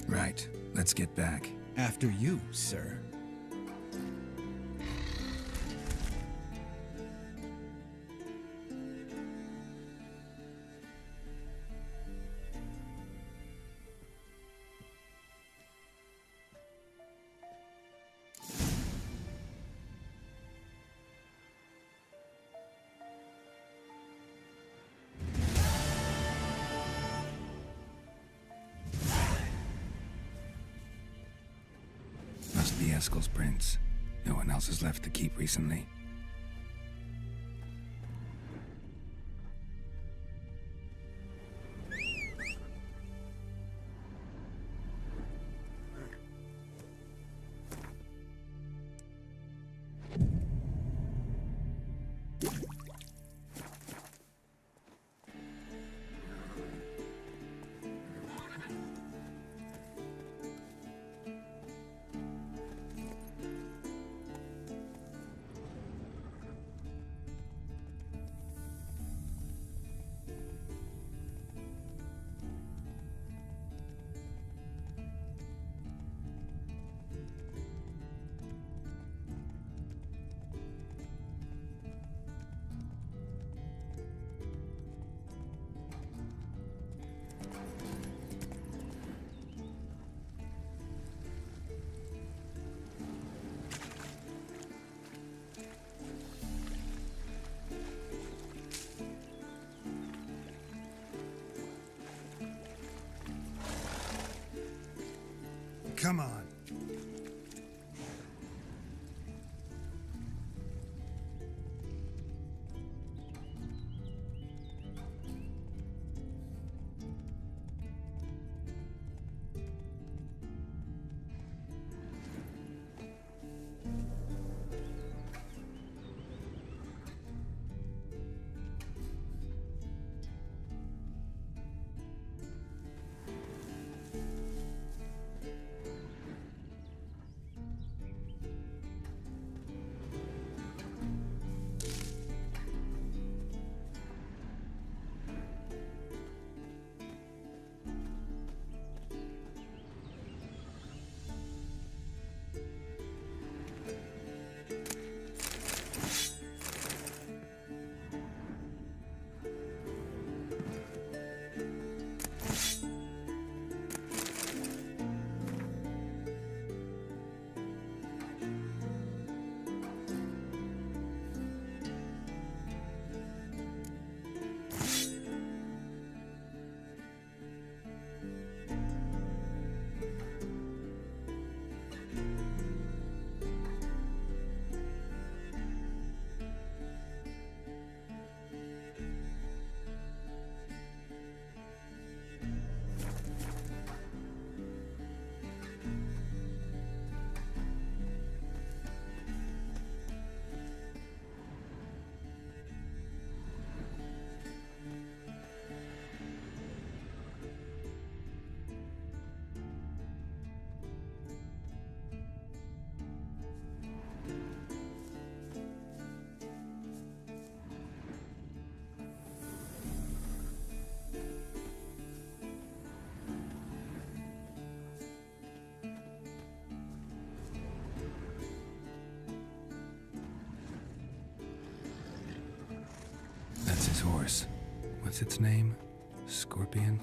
Speaker 3: Right. Let's get back.
Speaker 18: After you, sir.
Speaker 3: Must be Eskel's prince. No one else has left the keep recently. Come on. That's his horse. What's its name? Scorpion?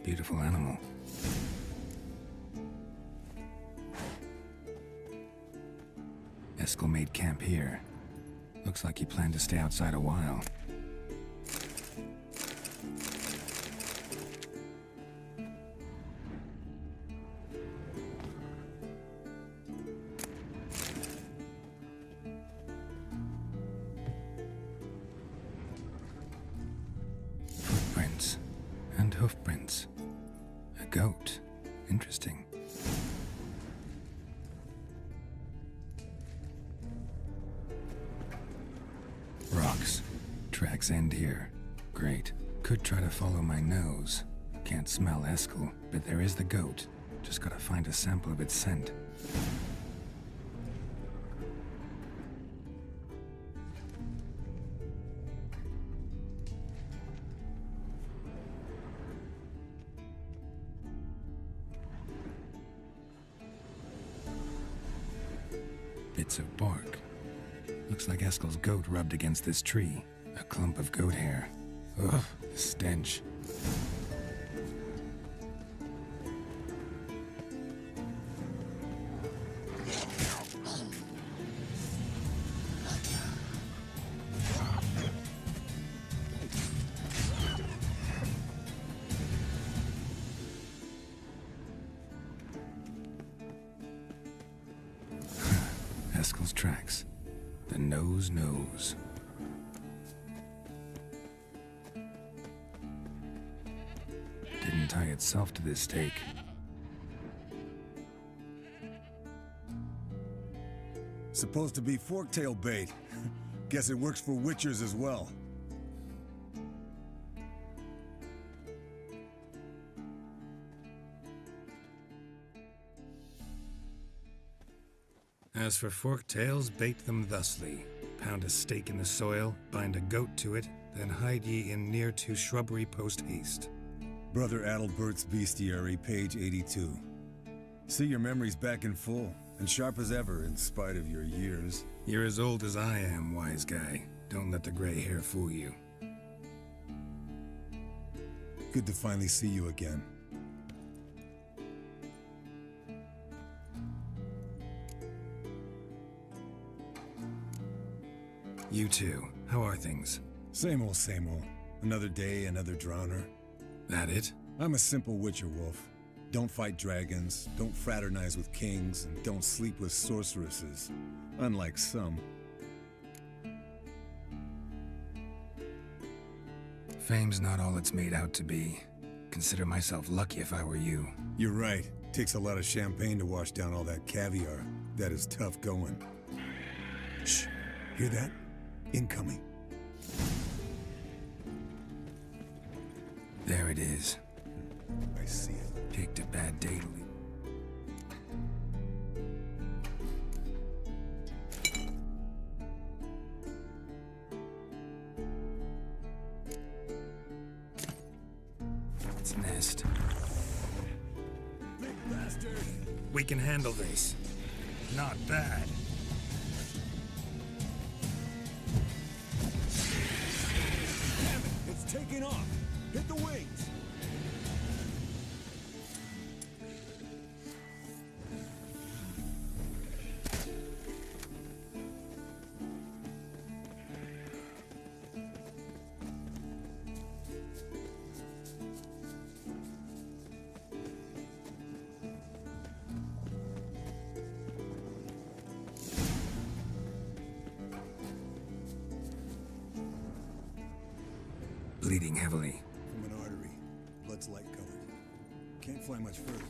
Speaker 3: Beautiful animal. Eskel made camp here. Looks like he planned to stay outside a while. Footprints and hoofprints. A goat. Interesting. Rocks. Tracks end here. Great. Could try to follow my nose. Can't smell Eskel, but there is the goat. Just gotta find a sample of its scent. Bits of bark. Looks like Eskel's goat rubbed against this tree. A clump of goat hair. Ugh, the stench. Eskel's tracks. The nose knows. Didn't tie itself to this stake.
Speaker 13: Supposed to be Forktail bait.
Speaker 20: Guess it works for witchers as well.
Speaker 3: As for Forktails, bait them thusly. Pound a stake in the soil, bind a goat to it, then hide ye in near to shrubbery post haste.
Speaker 20: Brother Adalbert's Bestiary, page 82. See, your memory's back in full, and sharp as ever, in spite of your years.
Speaker 3: You're as old as I am, wise guy. Don't let the gray hair fool you.
Speaker 20: Good to finally see you again.
Speaker 3: You too. How are things?
Speaker 20: Same old, same old. Another day, another drowner.
Speaker 3: That it?
Speaker 20: I'm a simple witcher wolf. Don't fight dragons, don't fraternize with kings, and don't sleep with sorceresses. Unlike some.
Speaker 3: Fame's not all it's made out to be. Consider myself lucky if I were you.
Speaker 20: You're right. Takes a lot of champagne to wash down all that caviar. That is tough going. Shh. Hear that? Incoming.
Speaker 3: There it is.
Speaker 20: I see it.
Speaker 3: Picked a bad day to leave. Its nest.
Speaker 20: Big bastard!
Speaker 3: We can handle this. Not bad.
Speaker 20: Damn it! It's taking off! Hit the wings!
Speaker 3: Bleeding heavily.
Speaker 20: From an artery. Blood's light colored. Can't fly much further.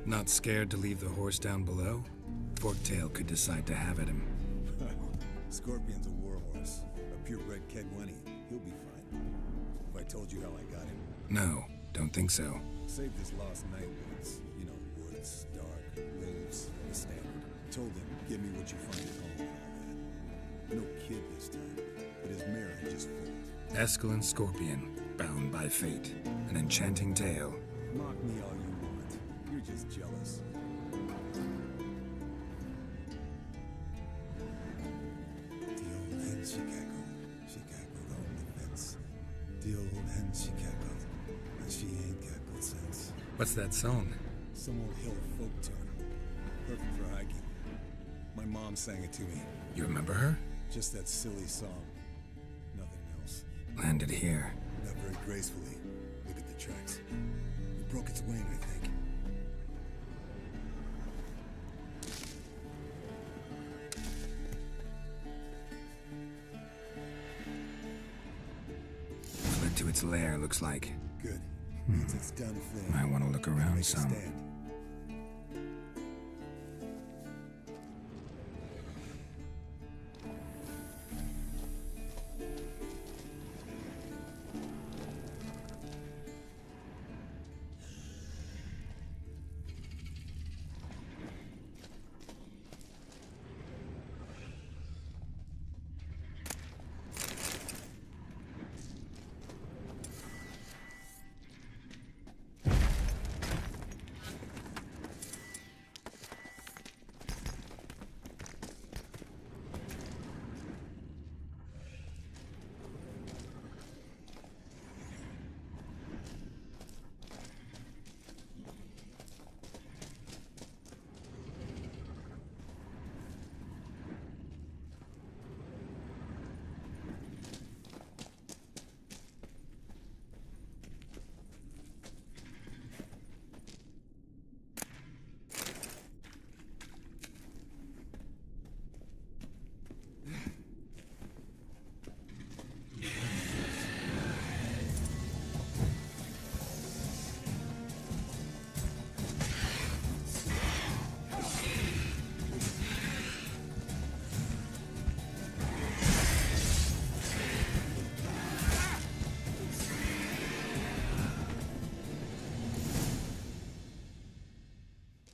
Speaker 3: Not scared to leave the horse down below? Forktail could decide to have at him.
Speaker 20: Scorpion's a warhorse. A purebred Kedwenny. He'll be fine. If I told you how I got him.
Speaker 3: No, don't think so.
Speaker 20: Saved his lost night once. You know, woods, dark, wolves, the standard. Told him, give me what you find at home and all that. No kid this time, but his mare had just fooled.
Speaker 3: Escalon Scorpion, bound by fate. An enchanting tale.
Speaker 20: Mock me all you want. You're just jealous. The old hen she cackled. She cackled on the fence. The old hen she cackled. And she ain't cackled since.
Speaker 3: What's that song?
Speaker 20: Some old hill folk tune. Perfect for hiking. My mom sang it to me.
Speaker 3: You remember her?
Speaker 20: Just that silly song. Nothing else.
Speaker 3: Landed here.
Speaker 20: Not very gracefully. Look at the tracks. It broke its wing, I think.
Speaker 3: Fled to its lair, looks like.
Speaker 20: Good. Means it's done thing.
Speaker 3: I want to look around
Speaker 20: Make a
Speaker 3: some.
Speaker 20: stand.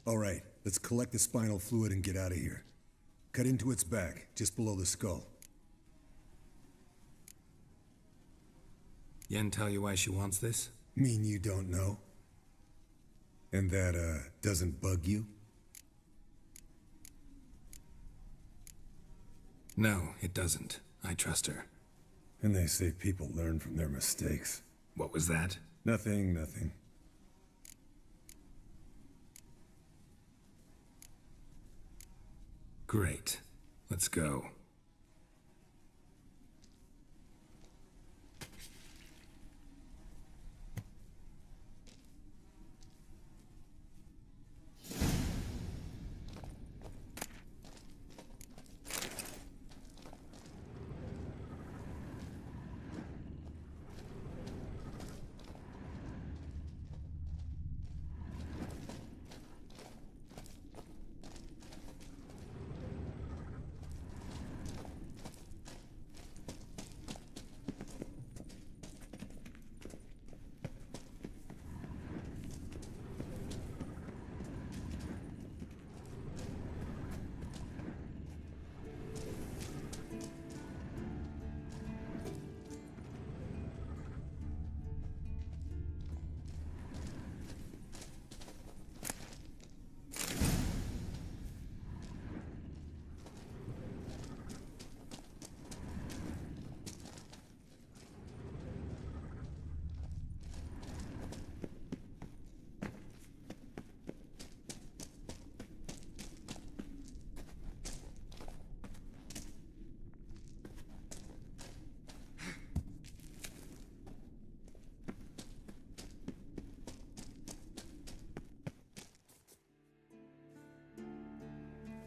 Speaker 20: All right, let's collect the spinal fluid and get out of here. Cut into its back, just below the skull.
Speaker 3: Yen tell you why she wants this?
Speaker 20: Mean you don't know? And that, doesn't bug you?
Speaker 3: No, it doesn't. I trust her.
Speaker 20: And they say people learn from their mistakes.
Speaker 3: What was that?
Speaker 20: Nothing, nothing.
Speaker 3: Great. Let's go.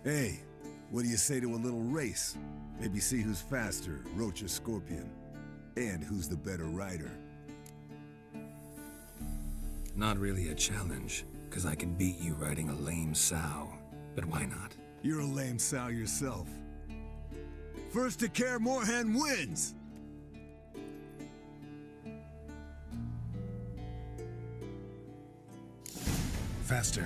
Speaker 20: Hey, what do you say to a little race? Maybe see who's faster, Roach or Scorpion. And who's the better rider.
Speaker 3: Not really a challenge, because I can beat you riding a lame sow. But why not?
Speaker 20: You're a lame sow yourself. First to Kaer Morhen wins!
Speaker 3: Faster.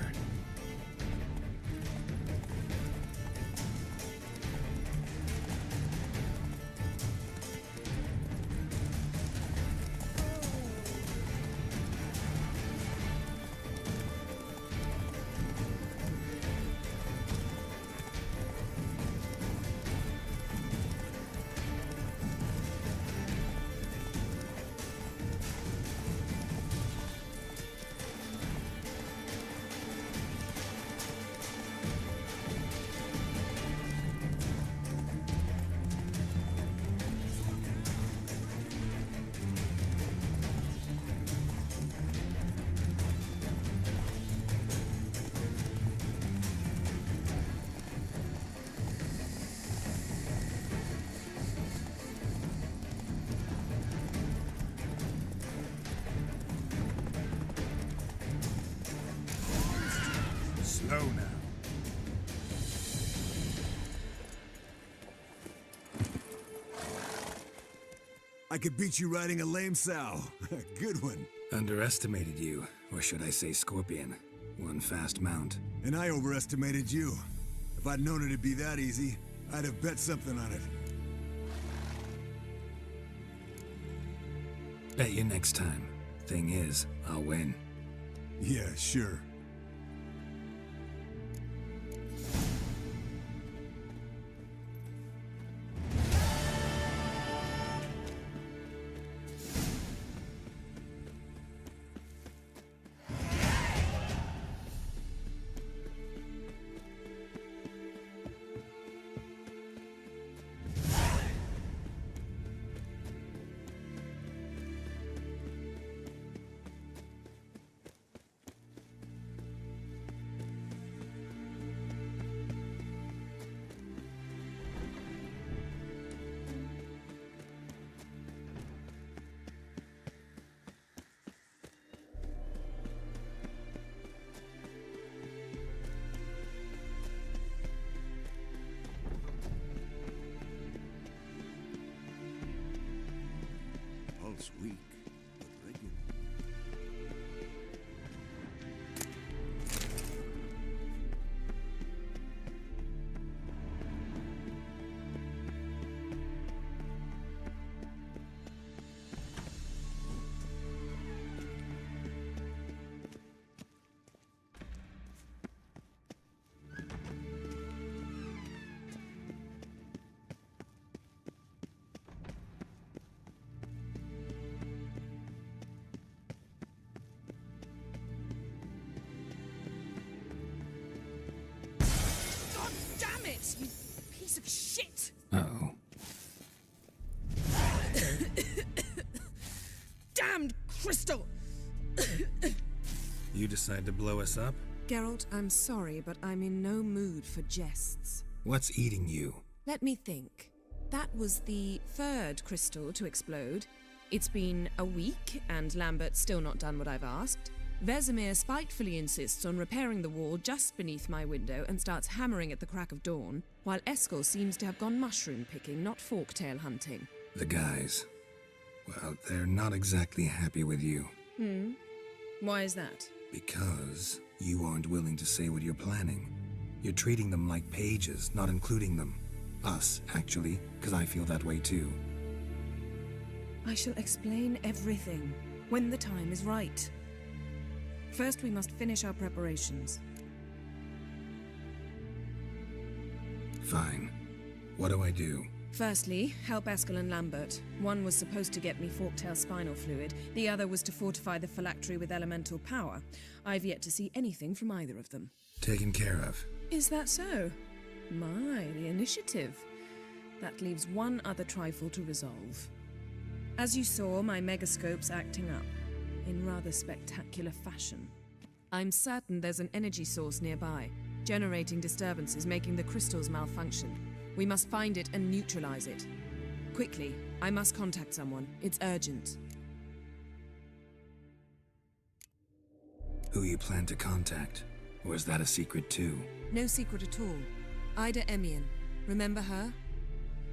Speaker 20: Slow now. I could beat you riding a lame sow. Good one.
Speaker 3: Underestimated you, or should I say Scorpion. One fast mount.
Speaker 20: And I overestimated you. If I'd known it'd be that easy, I'd have bet something on it.
Speaker 3: Bet you next time. Thing is, I'll win.
Speaker 20: Yeah, sure.
Speaker 2: Pulse weak, but regular.
Speaker 16: damned crystal!
Speaker 3: You decide to blow us up?
Speaker 16: Geralt, I'm sorry, but I'm in no mood for jests.
Speaker 3: What's eating you?
Speaker 16: Let me think. That was the third crystal to explode. It's been a week, and Lambert's still not done what I've asked. Vesemir spitefully insists on repairing the wall just beneath my window and starts hammering at the crack of dawn, while Eskel seems to have gone mushroom picking, not forktail hunting.
Speaker 3: The guys. Well, they're not exactly happy with you.
Speaker 16: Why is that?
Speaker 3: Because you aren't willing to say what you're planning. You're treating them like pages, not including them. Us, actually, because I feel that way too.
Speaker 16: I shall explain everything when the time is right. First, we must finish our preparations.
Speaker 3: Fine. What do I do?
Speaker 16: Firstly, help Eskel and Lambert. One was supposed to get me Forktail spinal fluid, the other was to fortify the phylactery with elemental power. I've yet to see anything from either of them.
Speaker 3: Taken care of.
Speaker 16: Is that so? My, the initiative. That leaves one other trifle to resolve. As you saw, my megascope's acting up, in rather spectacular fashion. I'm certain there's an energy source nearby, generating disturbances, making the crystals malfunction. We must find it and neutralize it. Quickly, I must contact someone. It's urgent.
Speaker 3: Who you plan to contact? Or is that a secret too?
Speaker 16: No secret at all. Ida Emian. Remember her?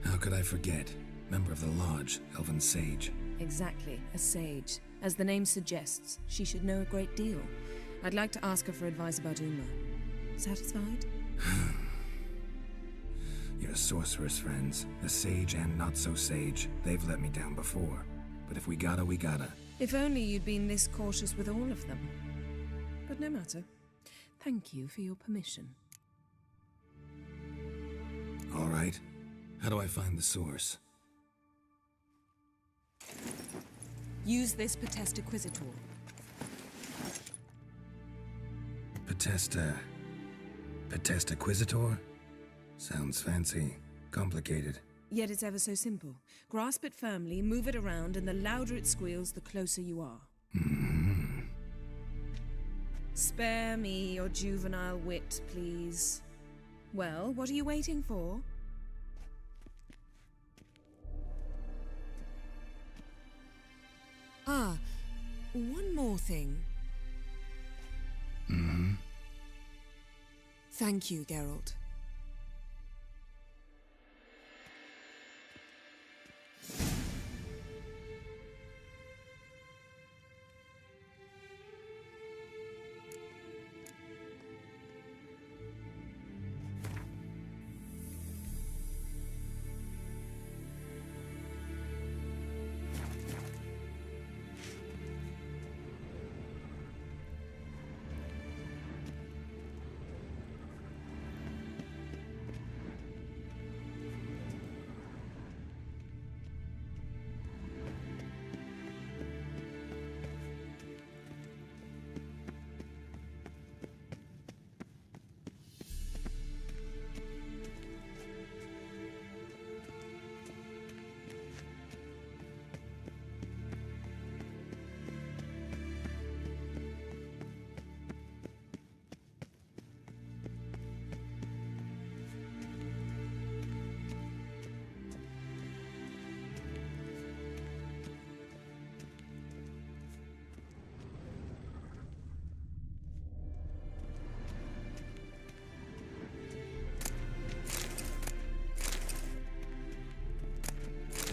Speaker 3: How could I forget? Member of the Lodge, Elven Sage.
Speaker 16: Exactly, a sage. As the name suggests, she should know a great deal. I'd like to ask her for advice about Uma. Satisfied?
Speaker 3: Your sorceress friends, the sage and not-so-sage, they've let me down before. But if we gotta, we gotta.
Speaker 16: If only you'd been this cautious with all of them. But no matter. Thank you for your permission.
Speaker 3: All right. How do I find the source?
Speaker 16: Use this Potesta Quisitor.
Speaker 3: Potesta Quisitor? Sounds fancy. Complicated.
Speaker 16: Yet it's ever so simple. Grasp it firmly, move it around, and the louder it squeals, the closer you are. Spare me your juvenile wit, please. Well, what are you waiting for? Ah, one more thing. Thank you, Geralt.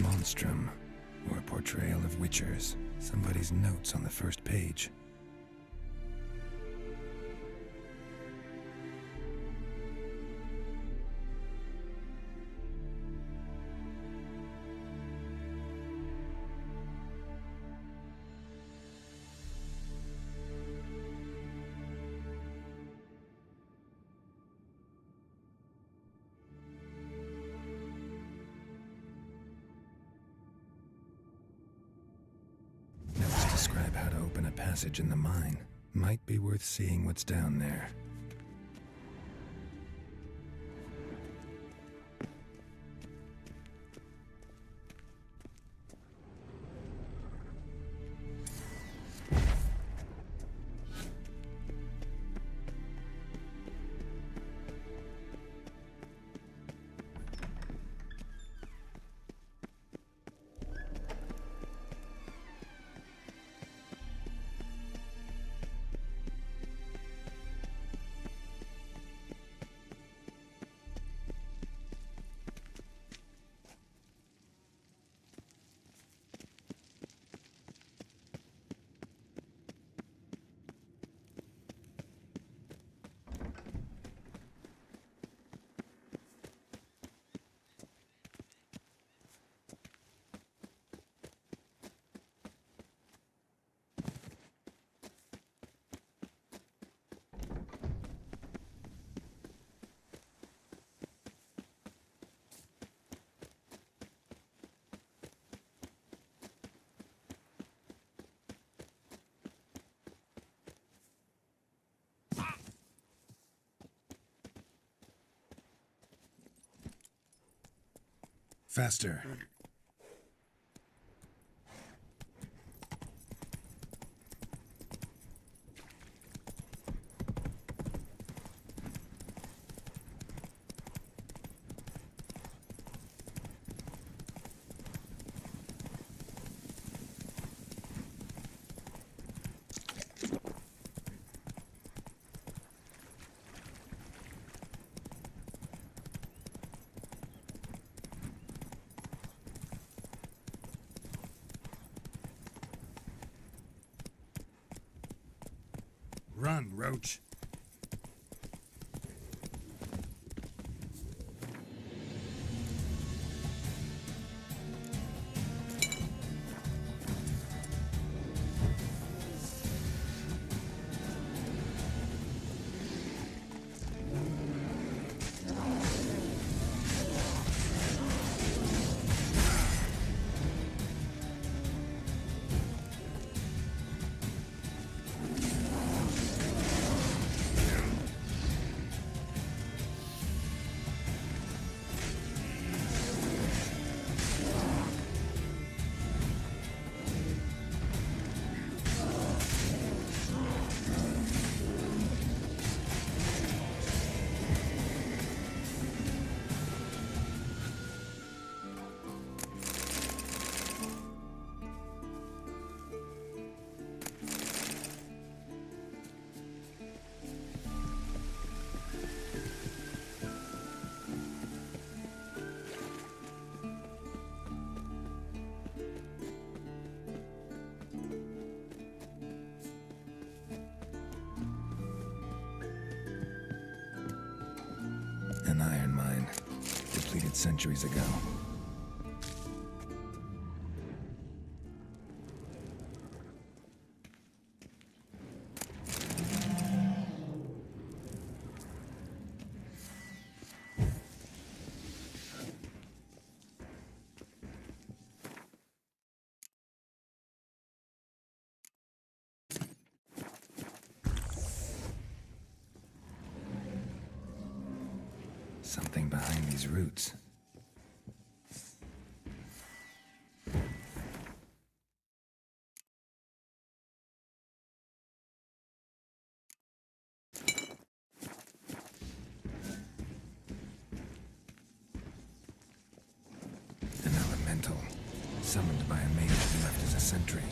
Speaker 3: Monstrum, or a portrayal of witchers. Somebody's notes on the first page. Describe how to open a passage in the mine. Might be worth seeing what's down there. Faster. Run, Roach. An iron mine, depleted centuries ago. Something behind these roots. An elemental, summoned by a mage who left as a sentry.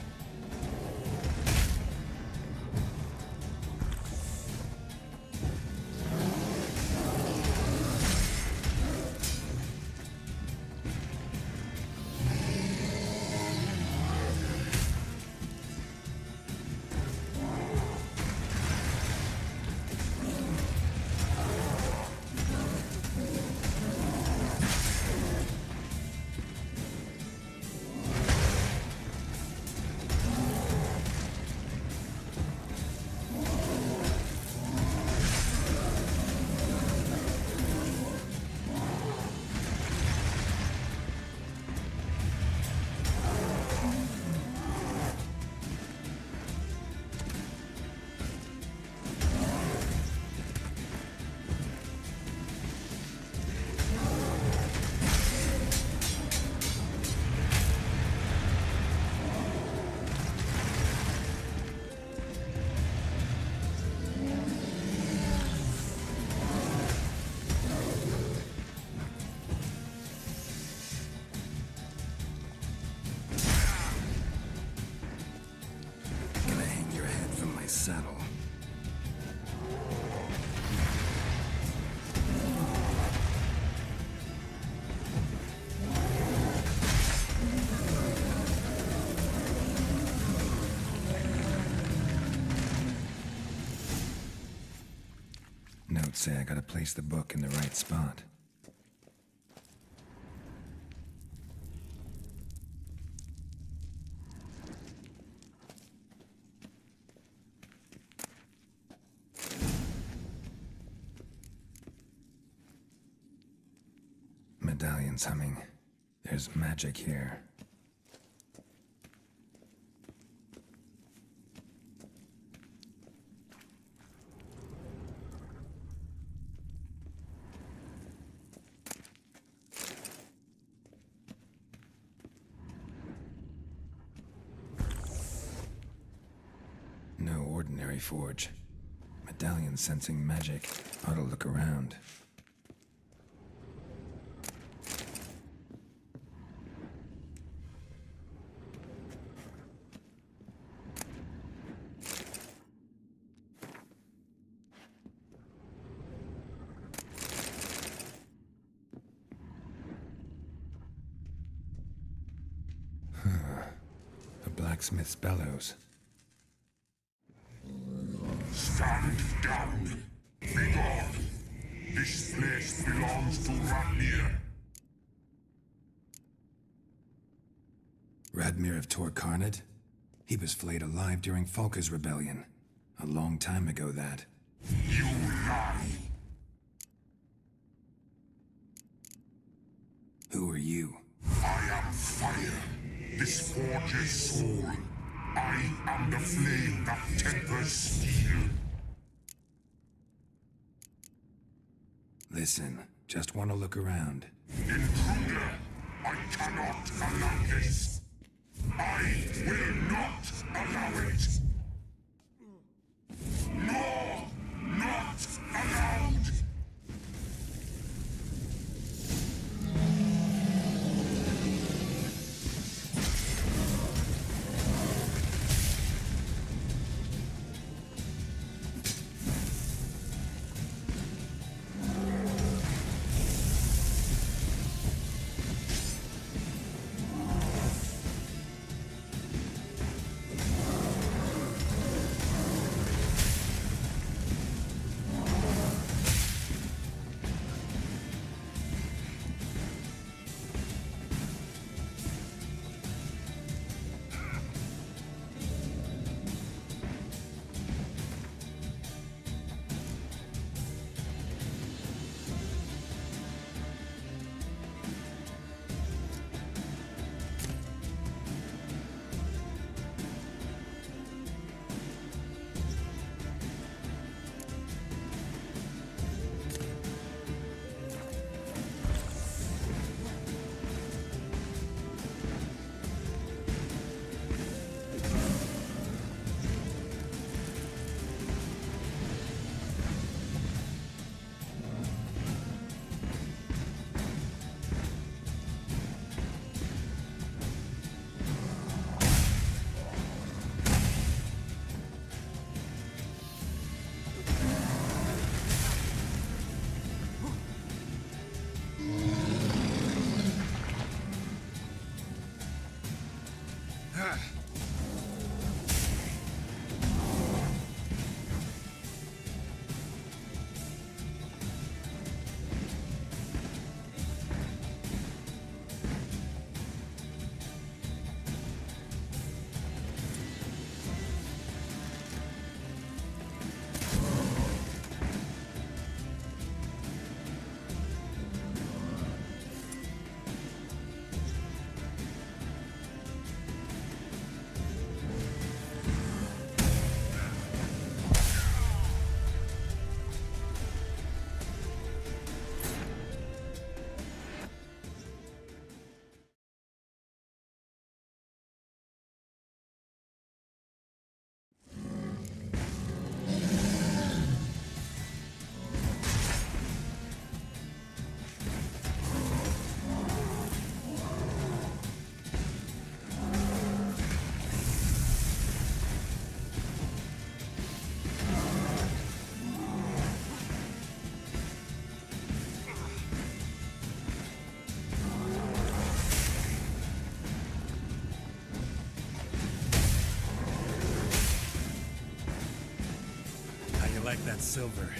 Speaker 3: Saddle. Notes say I gotta place the book in the right spot. Medallion's humming. There's magic here. ordinary forge. Medallion sensing magic. Ought to look around. A blacksmith's bellows.
Speaker 19: Stand down. Be gone. This place belongs to Radmir.
Speaker 3: Radmir of Torcarnad? He was flayed alive during Falka's rebellion. A long time ago, that.
Speaker 19: You lie.
Speaker 3: Who are you?
Speaker 19: I am fire. This forge's soul. I am the flame that tempers steel.
Speaker 3: Listen, just want to look around.
Speaker 19: Intruder, I cannot allow this. I will not allow it. No, not allowed.
Speaker 8: Like that silver.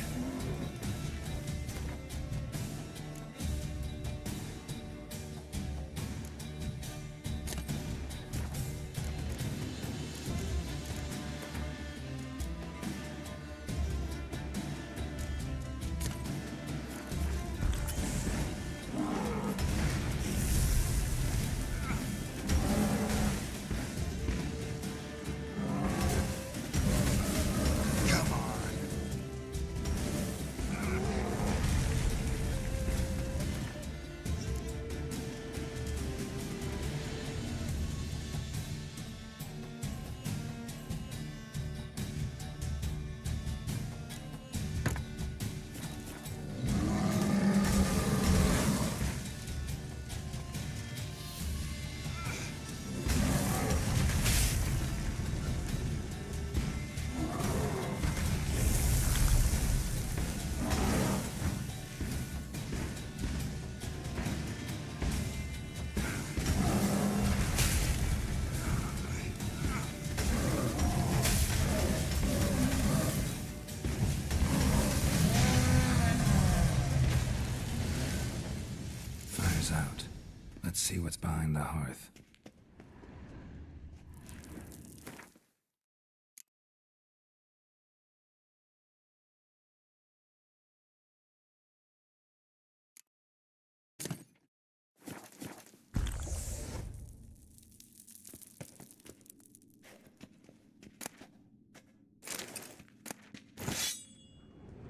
Speaker 3: Let's see what's behind the hearth.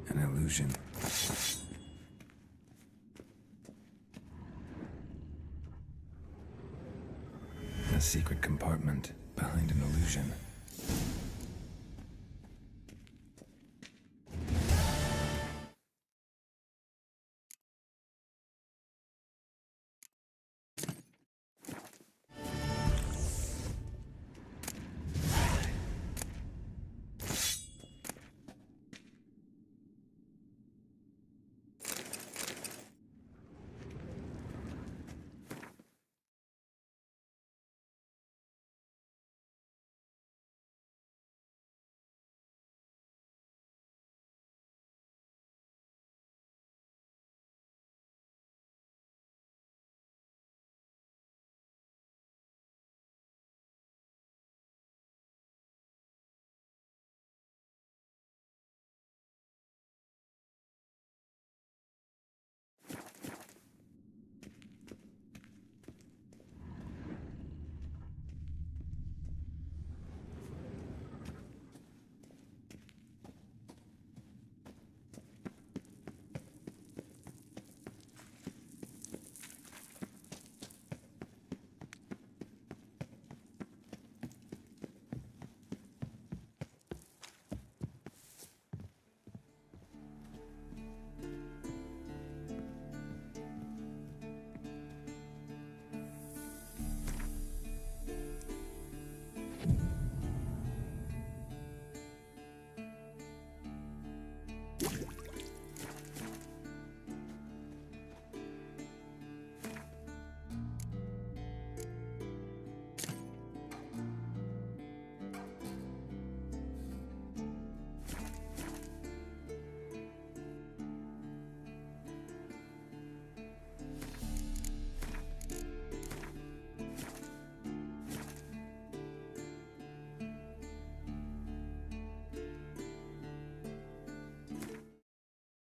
Speaker 3: An illusion. A secret compartment behind an illusion.